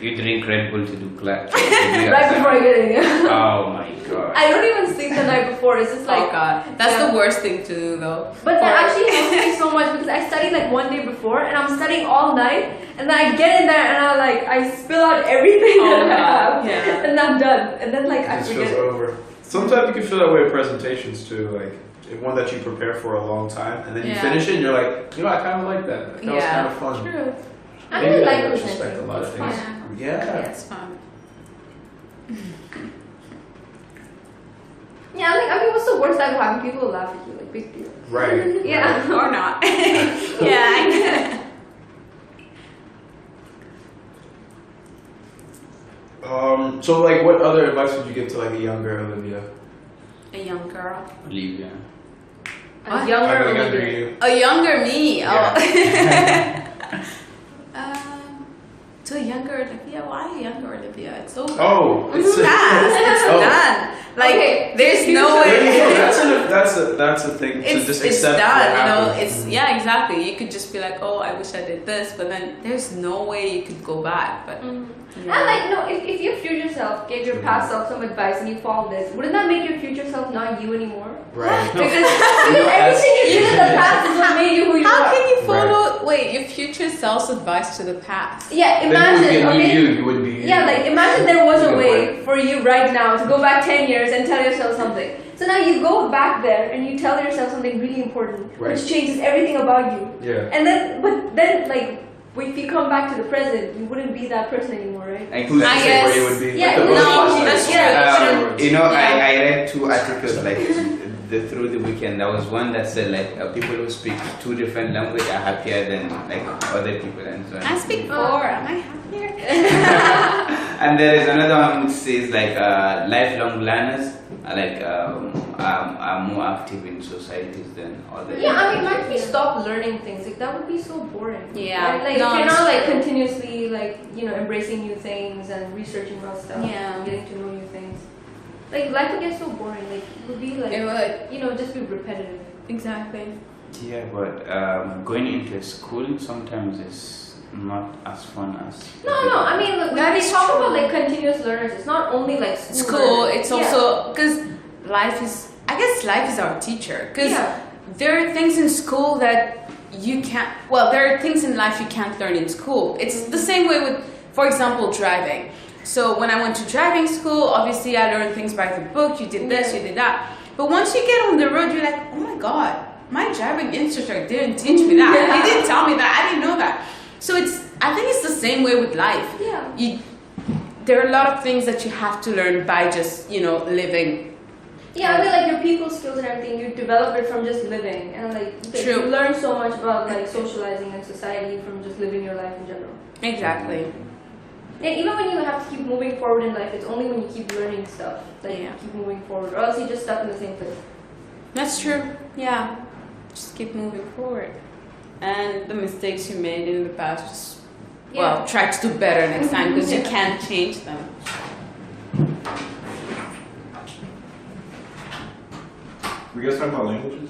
You drink Red Bull to do class. Right before I get in. Oh my God. I don't even sleep the night before. It's just like Oh God, that's the worst thing to do though. But that actually helps me so much because I studied like one day before and I'm studying all night and then I get in there and I spill out everything that I have and I'm done. And then like I It forget. feels over. Sometimes you can feel that way with presentations too, like one that you prepare for a long time and then you finish it and you're like, I kind of like that. That was kind of fun. True. I really like retrospect presenting. a lot of It's things. fun. Yeah. It's fun. Yeah, like I mean, what's the worst that could happen? People will laugh at you, like big deal. Right. Yeah. Or not. Yeah, I get it. So like, what other advice would you give to like a younger Olivia? A young girl. Olivia. A younger Like a younger Olivia. you. A younger me. Yeah. To a younger Olivia. Why a younger Olivia? It's over. Oh, It's past. It's done. Like there's no There you go. way. That's a thing to It's just done. accept. what happened. It's exactly. You could just be like, oh, I wish I did this, but then there's no way you could go back. But And like, if your future self gave your past self some advice and you followed this, wouldn't that make your future self not you anymore? Right. Because everything you did in the past is what made you who you how are. can you follow? Wait, your future self's advice to the past. Yeah, Then imagine. you would be Okay. you wouldn't be you. Yeah, like imagine there was a Good way point. for you right now to go back 10 years and tell yourself something. So now you go back there and you tell yourself something really important, Right. which changes everything about you. Yeah. And then, but then, like, if you come back to the present, you wouldn't be that person anymore, right? Like, Who's to I say guess- where you would be? Yeah, Like the no, most flashlight. that's true. I read 2 articles like through the weekend. There was one that said like people who speak 2 different languages are happier than like other people and so on. I speak 4. Am I happier? And there is another one which says like lifelong learners are like are more active in societies than other. Yeah, I mean, imagine if you stop learning things. Like, that would be so boring. Yeah. Right? Like, No, if you're it's not, like, true. continuously, like, embracing new things and researching about stuff. Yeah. And getting to know new things. Like, life would get so boring. Like, it would be, like, It would. just be repetitive. Exactly. Yeah, but going into school sometimes is not as fun as. No, I mean, look, when That we is talk true. about, like, continuous learners, it's not only, like, School, learning. it's Yeah. also because life is. I guess life is our teacher because there are things in school that you can't. Well, there are things in life you can't learn in school. It's the same way with, for example, driving. So when I went to driving school, obviously I learned things by the book. You did this, you did that. But once you get on the road, you're like, oh my God, my driving instructor didn't teach me that. He didn't tell me that. I didn't know that. So I think it's the same way with life. Yeah. There are a lot of things that you have to learn by just, living. Yeah, I mean, like your people skills and everything, you develop it from just living, and like you learn so much about like socializing and society from just living your life in general. Exactly. And even when you have to keep moving forward in life, it's only when you keep learning stuff that you keep moving forward, or else you're just stuck in the same place. That's true. Yeah. Just keep moving forward. And the mistakes you made in the past, just try to do better next time, because you can't change them. We guys talking about languages?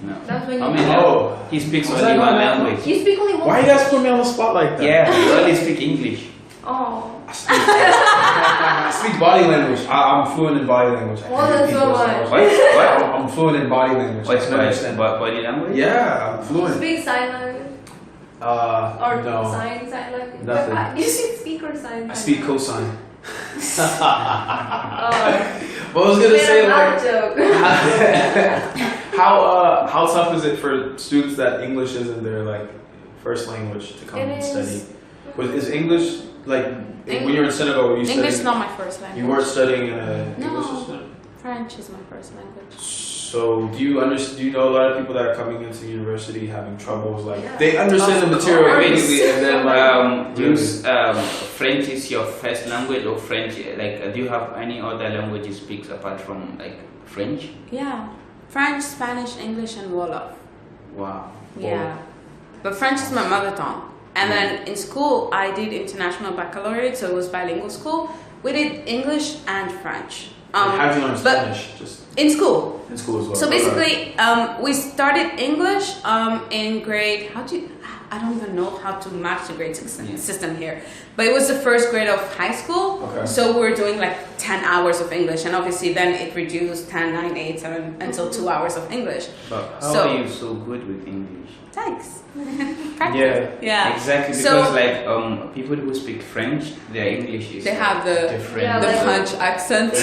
No. That's when you he speaks Was only that one not language. You speak only one. Why you guys put me on the spot like that? Yeah, you only speak English. Oh. I speak body language. I'm fluent in body language. Well, that's so much. What? I'm fluent in body language. What's I understand. body language? Yeah, I'm You fluent. speak sign language? Or No. sign language? Nothing. You speak or sign? I speak cosine. Oh. But I was gonna say like, joke. how tough is it for students that English isn't their like first language to come It and is. study? Is English like when you're in Senegal? Were you English is studying? not my first language. You weren't studying in a No. English system. French is my first language. So do you know a lot of people that are coming into university having troubles? Like Yeah. they understand the Of material course. immediately, and then like French is your first language, or French? Like, do you have any other language you speak apart from like French? Yeah. French, Spanish, English, and Wolof. Wow. Yeah. But French is my mother tongue. And then in school, I did international baccalaureate, so it was bilingual school. We did English and French. how do you learn but Spanish? Just in school. in school as well. So basically, we started English in grade. I don't even know how to match the grade system here, but it was the first grade of high school. Okay. So we were doing like 10 hours of English, and obviously then it reduced 10, 9, 8, 7 until 2 hours of English. But how So- are you so good with English? Thanks. Practice. Yeah. Exactly, So- because people who speak French, their English is They have the different. Yeah, the like- punch accent.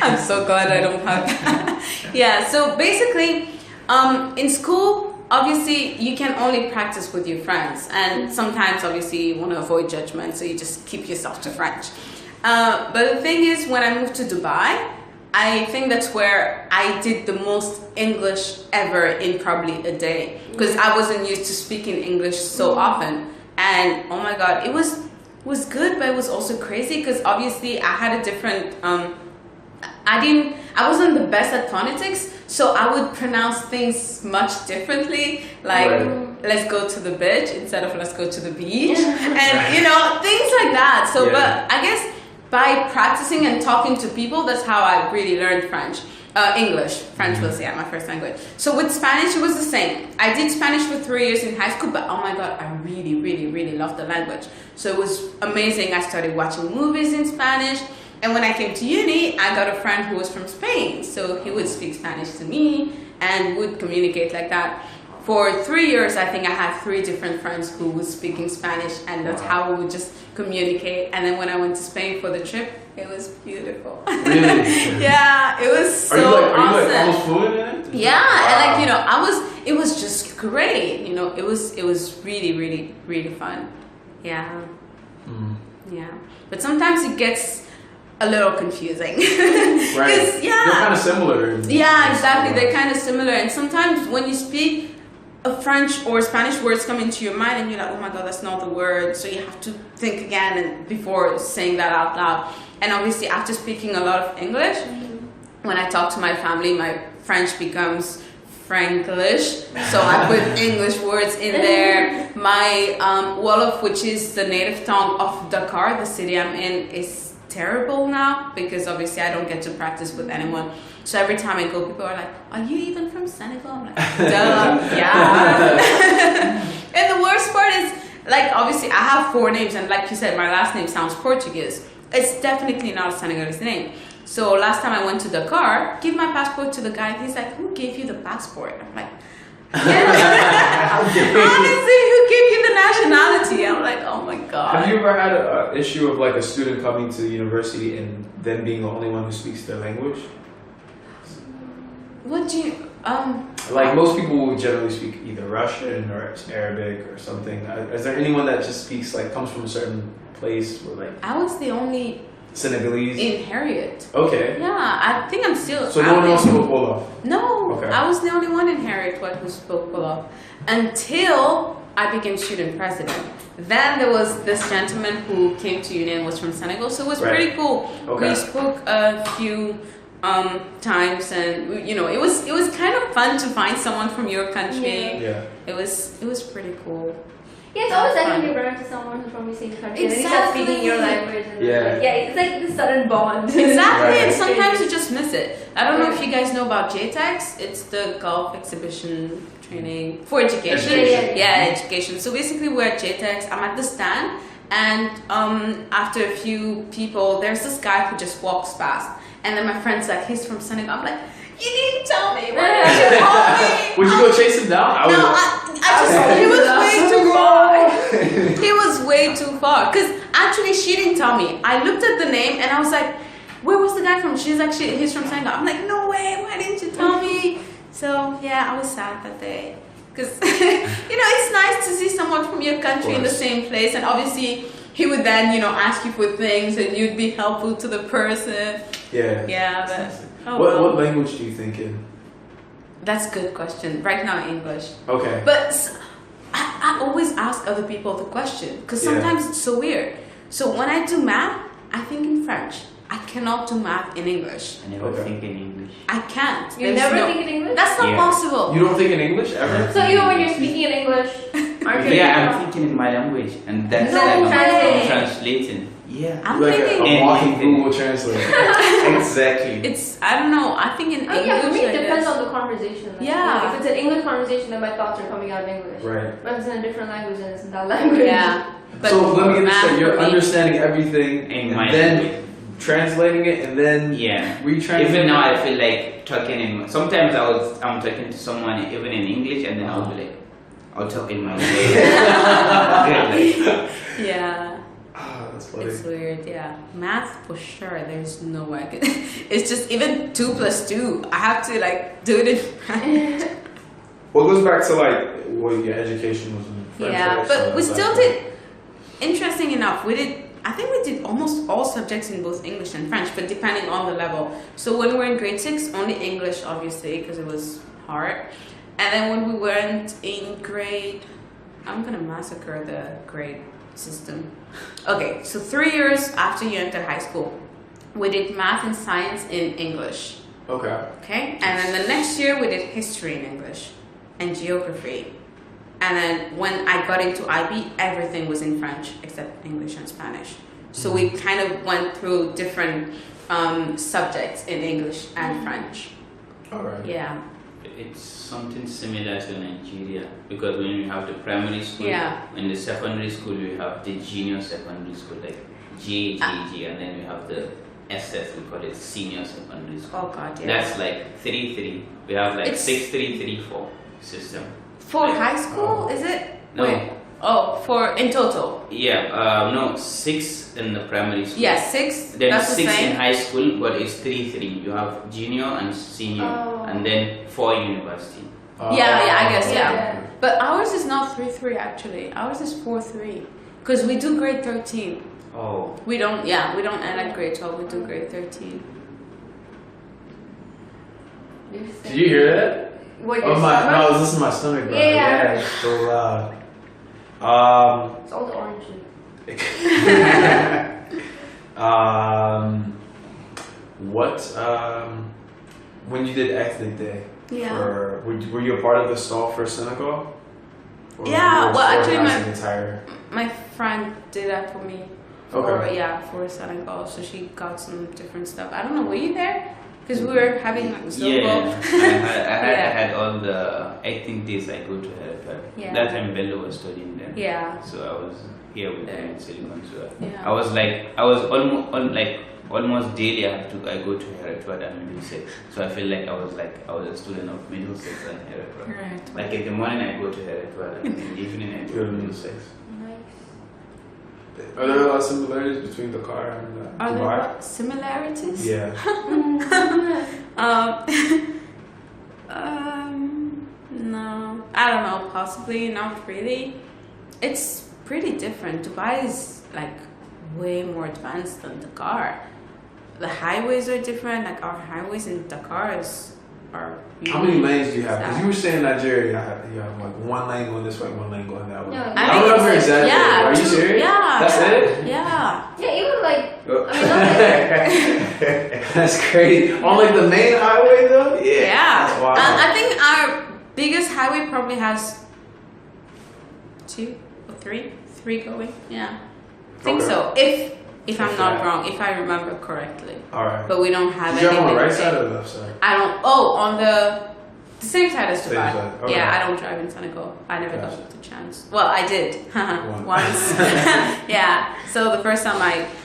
I'm so glad I don't have that. Yeah, so basically, in school, obviously, you can only practice with your friends. And sometimes, obviously, you want to avoid judgment, so you just keep yourself to French. But the thing is, when I moved to Dubai, I think that's where I did the most English ever in probably a day. Because I wasn't used to speaking English so often. And, oh my God, it was good, but it was also crazy because obviously I had a different I wasn't the best at phonetics, so I would pronounce things much differently, like let's go to the beach instead of let's go to the beach, and things like that. So but I guess by practicing and talking to people, that's how I really learned French. English. French was my first language. So with Spanish, it was the same. I did Spanish for 3 years in high school, but oh my God, I really, really, really loved the language. So it was amazing. I started watching movies in Spanish. And when I came to uni, I got a friend who was from Spain. So he would speak Spanish to me and would communicate like that. For 3 years, I think I had 3 different friends who was speaking Spanish, and that's how we would just communicate. And then when I went to Spain for the trip, it was beautiful. Really? Yeah, it was so are you awesome. almost fluent in it? Yeah, and it was just great. It was really, really, really fun. Yeah. Yeah. But sometimes it gets a little confusing. Right. Yeah. They're kind of similar. Yeah, exactly. They're kind of similar. And sometimes when you speak, a French or Spanish words come into your mind and you're like, oh my God, that's not the word. So you have to think again and before saying that out loud. And obviously after speaking a lot of English, when I talk to my family, my French becomes Franglish. So I put English words in there. My Wolof, which is the native tongue of Dakar, the city I'm in, is terrible now because obviously I don't get to practice with anyone. So every time I go, people are like, are you even from Senegal? I'm like, duh, yeah. And the worst part is, like, obviously I have 4 names, and like you said, my last name sounds Portuguese. It's definitely not a Senegalese name. So last time I went to Dakar, give my passport to the guy. He's like, who gave you the passport? I'm like, Honestly, who gave you the nationality? I'm like, oh my god. Have you ever had an issue of like a student coming to the university and them being the only one who speaks their language? What do you Like most people will generally speak either Russian or Arabic or something. Is there anyone that just speaks like comes from a certain place or like I was the only Senegalese? in Harriet. Okay. Yeah, I think I'm still. So no one else spoke Wolof? No, Okay. I was the only one in Herriotwatt who spoke Wolof until I became student president. Then there was this gentleman who came to union, was from Senegal, so it was Right. pretty cool. Okay. We spoke a few times, and it was kind of fun to find someone from your country. Yeah. It was pretty cool. Yeah, it's always nice when you run into someone who's from the same country and then you start Exactly. speaking your language. And Yeah. It's like this sudden bond. Exactly, Right. and sometimes you just miss it. I don't know if you guys know about JTEX. It's the Golf Exhibition Training for Education. Education. Yeah, education. So basically, we're at JTEX. I'm at the stand, and after a few people, there's this guy who just walks past, and then my friend's like, he's from Senegal. I'm like, you didn't tell me. Why didn't you call me? Would you go chase him down? No, I just he was way too far. He was way too far. Cause actually she didn't tell me. I looked at the name and I was like, where was the guy from? She's like, he's from Senegal. I'm like, no way. Why didn't you tell me? So yeah, I was sad that day. Cause it's nice to see someone from your country in the same place, and obviously he would then ask you for things and you'd be helpful to the person. Yeah. Yeah, but What language do you think in? that's a good question. Right now, English. Okay. But I always ask other people the question because sometimes it's so weird. So when I do math, I think in French. I cannot do math in English. I never think in English. I can't. You never think in English? That's not Yeah. possible. You don't think in English ever? So even when you're speaking in English, aren't you? Yeah, I'm thinking in my language, and that's No like way. I'm translating. Yeah. I'm Like thinking a walking anything. Google Translate. Exactly. it's I don't know. I think in Oh English. yeah, for me it I depends guess. on the conversation. Like, Yeah. If it's an English conversation, then my thoughts are coming out in English. Right. But if it's in a different language, then it's in that language. Yeah. But So let me get this math straight. You're for me- understanding everything In and my then language. translating it and then Yeah. retranslating Even now, it. I feel like talking in. Sometimes I'm talking to someone even in English, and then I'll be like, I'll talk in my language. Yeah. Ah, that's funny. It's weird, yeah. Math for sure. There's no way I could. It's just even 2 + 2. I have to do it in French. Well, it goes back to your education was in French. Yeah, right? but So we that's still like- did. Interesting enough, I think we did almost all subjects in both English and French, but depending on the level. So when we were in grade 6, only English, obviously, because it was hard. And then when we went in grade, I'm gonna massacre the grade system. Okay, so 3 years after you enter high school, we did math and science in English. Okay. Okay, and then the next year we did history in English and geography. And then when I got into IB, everything was in French except English and Spanish. So we kind of went through different subjects in English and French. All right. Yeah. It's something similar to Nigeria, because when you have the primary school, Yeah. in the secondary school you have the junior secondary school, like G, and then you have the SS, we call it senior secondary school. Oh God, yeah. That's like 3-3. We have like It's- 6-3-3-4 system. For high school, is it? No. Wait. Oh, for in total. Yeah, no, 6 in the primary school. Yeah, 6. Then That's the 6 same. in high school, but it's 3-3. You have junior and senior, Oh. and then 4 university. Yeah, I guess, yeah. Yeah. But ours is not 3-3 actually. Ours is 4-3. Because we do grade 13. Oh. We don't end at grade 12, we do grade 13. Did you hear that? What, Oh your my! stomach? No, this is my stomach, bro. Yeah. It's so loud. It's all the orange juice. What? When you did ethnic day, Yeah. were you a part of the stall for Senegal? Or Yeah, you were well, actually organizing the entire. My friend did that for me. Okay. For Senegal. So she got some different stuff. I don't know, were you there? Because we were having Zobo. Yeah, I Yeah. had all the 18 days I go to Herriotwatt. Yeah. That time Bello was studying there. Yeah. So I was here with them in Silicon. So Yeah. I was almost almost daily I go to Herriotwatt and Middlesex. So I feel like I was a student of Middlesex and Herriotwatt. Right. Like in the morning I go to Herriotwatt and in the evening I go to Middlesex. Are there a lot of similarities between the car and the Are Dubai? there similarities? Yeah. No, I don't know. Possibly not really. It's pretty different. Dubai is like way more advanced than Dakar. The highways are different. Like our highways in Dakar are. How many lanes do you have? Because you were saying Nigeria, you have like one lane going this way, one lane going that way. No, I don't know if you're exaggerating. yeah, Are you serious? Yeah. That's it? Yeah. Yeah, even like Oh. I mean, not like, That's crazy. On like the main highway though? Yeah. Yeah. That's wild. I think our biggest highway probably has 2 or 3 going. Yeah. I think Okay. so. If I'm not wrong, if I remember correctly. Alright. But we don't have Did you have on the anything right big. side or the left side? I don't. Oh, on the same side as Same Dubai. side, okay. Yeah, I don't drive in Senegal. I never Gotcha. got the chance. Well, I did Once. once. Yeah. So the first time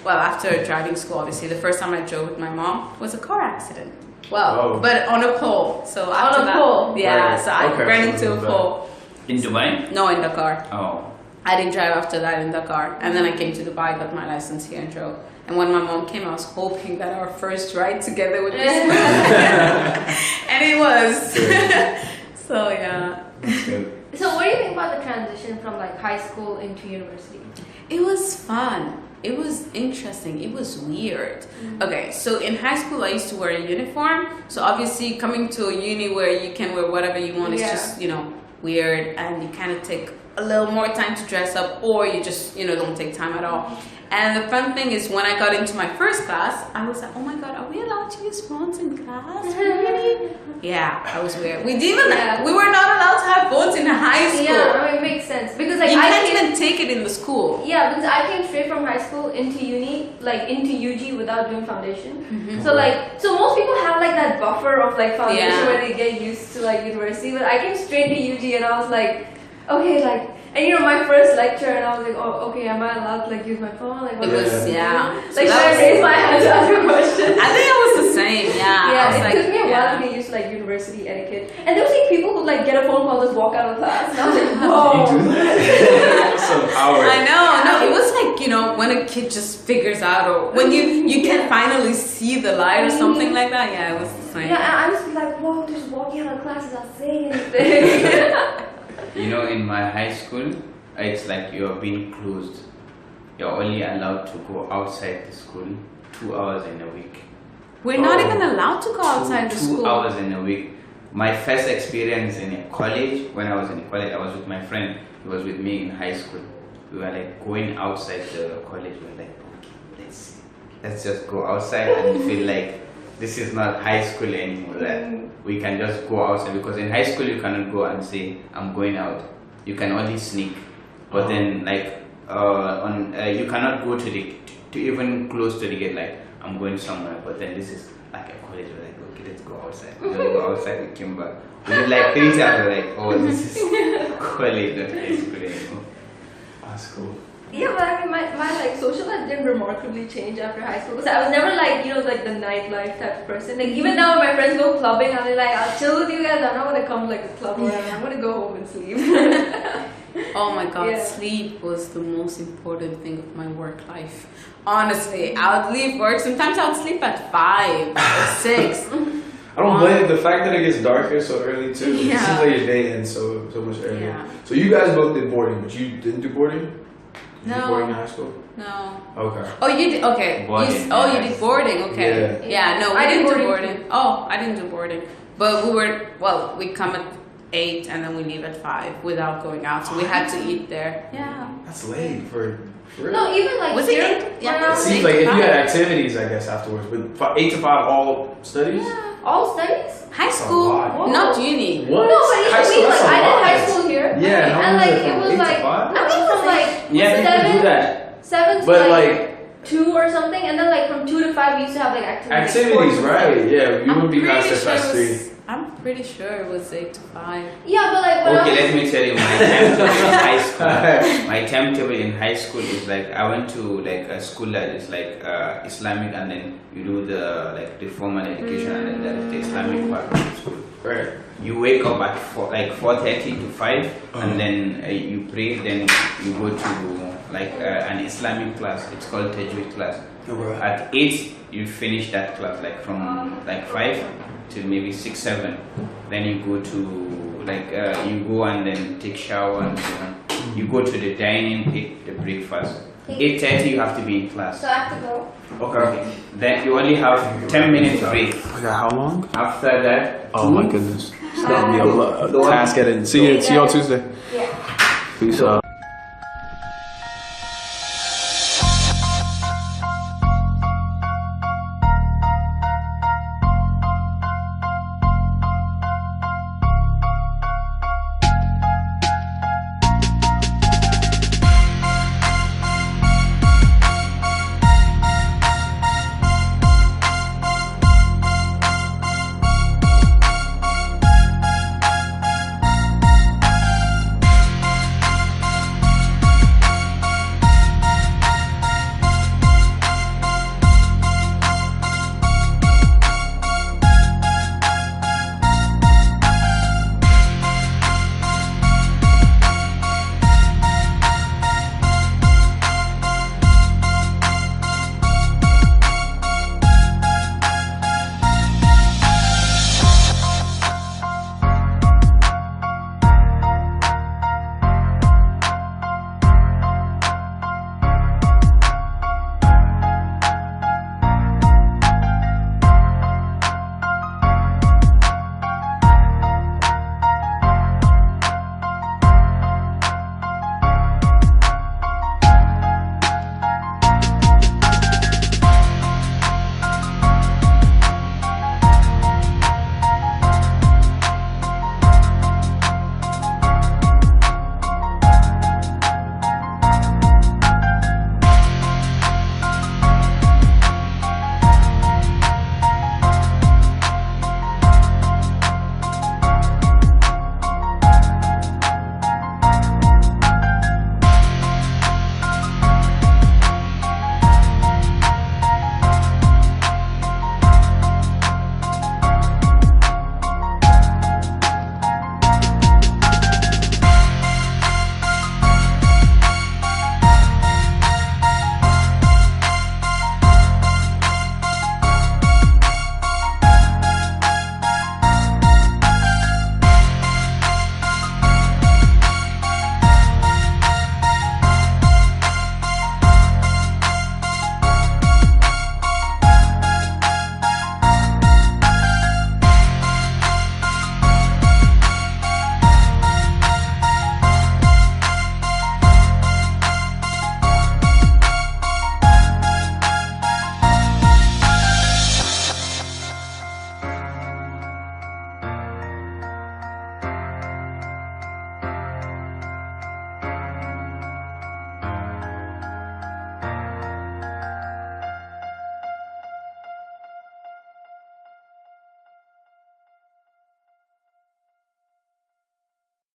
after driving school, obviously, the first time I drove with my mom was a car accident. Well, Oh. but on a pole. So after a that, pole? yeah. Right. So I Okay, ran so into a it's pole. In Dubai? No, in Dakar. Oh. I didn't drive after that in Dakar. And then I came to Dubai, got my license here and drove. And when my mom came, I was hoping that our first ride together would be smooth. And it was. So, yeah. That's good. so what do you think about the transition from like high school into university? It was fun. It was interesting. It was weird. Okay, so in high school, I used to wear a uniform. So obviously, coming to a uni where you can wear whatever you want is just, weird. And you kind of take a little more time to dress up, or you just, don't take time at all. And the fun thing is, when I got into my first class, I was like, oh my god, are we allowed to use phones in class? Really? Yeah, that was weird. We were not allowed to have phones in high school. Yeah, I mean, it makes sense because like You I can't came, even take it in the school. yeah, because I came straight from high school into uni, like into UG without doing foundation. So most people have like that buffer of like foundation Yeah. where they get used to like university, but I came straight to UG and I was like, okay, like. And my first lecture, and I was like, oh, okay, am I allowed to like use my phone? Like, what It do I was, do? yeah. Like, So should I raise my hand to ask a question? I think I was the same, yeah. I Yeah, was it like, took me a while to get used to like university etiquette. And there was like people who like get a phone call, just walk out of class, and I was like, whoa. Some power. I know, no, it was like, when a kid just figures out, or when you can finally see the light or something like that. Yeah, it was the same. Yeah, and I was like, whoa, just walking out of class is not saying anything. In my high school, it's like you're being closed. You're only allowed to go outside the school 2 hours in a week. We're not even allowed to go outside the 2 school. hours in a week. My first experience in a college, when I was in college, I was with my friend. He was with me in high school. We were like going outside the college. We were like, okay, let's just go outside and feel like this is not high school anymore. That we can just go outside, because in high school you cannot go and say I'm going out. You can only sneak. But then you cannot go to even close to the gate like I'm going somewhere. But then this is like a college. We're like, okay, let's go outside. We just go outside. We came back. We did like 3 times. We're like, oh, this is college, not high school anymore. That's cool. Yeah, but I mean, my like social life didn't remarkably change after high school. Because I was never like like the nightlife type of person. Like even now, when my friends go clubbing, I'm like, I'll chill with you guys. I'm not gonna come like a club or whatever. I'm gonna go home and sleep. Oh my god, Yeah. sleep was the most important thing of my work life. Honestly, I would leave work. Sometimes I would sleep at 5 or 6. I don't blame the fact that it gets darker so early too. It Yeah. seems like your day ends so much earlier. Yeah. So you guys both did boarding, but you didn't do boarding? Did you No. do boarding in high school? No. Okay. Oh, you did? Okay. Boarding, You yes. did boarding. Okay. Yeah. No, we I did didn't do boarding. boarding. Oh, I didn't do boarding. But we come at 8 and then we leave at 5 without going out. So we had to eat there. Yeah. That's late for real. No, even like Was it here, 8? Yeah. It seems like if you had activities, I guess, afterwards. But 8 to 5 all studies? all studies. High school, lot. not uni. What? No, but High school, like that's a I did lot. high school here. Yeah, how and was like it it from was 8 to like 5? I think from like Yeah, people do that. 7 to But like like 2 or something, and then like from 2 to 5 we used to have like activities. activities, sports and right? stuff. Yeah, you I'm would be pretty past sure past it 3. was- I'm pretty sure it was 8 to 5. Yeah, but like when Okay, I let me tell you my timetable in high school. My timetable in high school is like I went to like a school that is like Islamic, and then you do the formal education, and then there is the Islamic part of the school. Right. You wake up at 4:30 to 5, and then you pray. Then you go to like an Islamic class. It's called Tajweed class. Okay. At 8, you finish that class, like from like 5 to maybe 6, 7. Then you go to like you go and then take shower and so on. You go to the dining, eat the breakfast. 8:30 you have to be in class. so I have to go. Okay. Then you only have 10 minutes break. Okay, how long? After that, Oh my goodness. It's gonna be a task at it. See you on Tuesday. Yeah. Peace So out.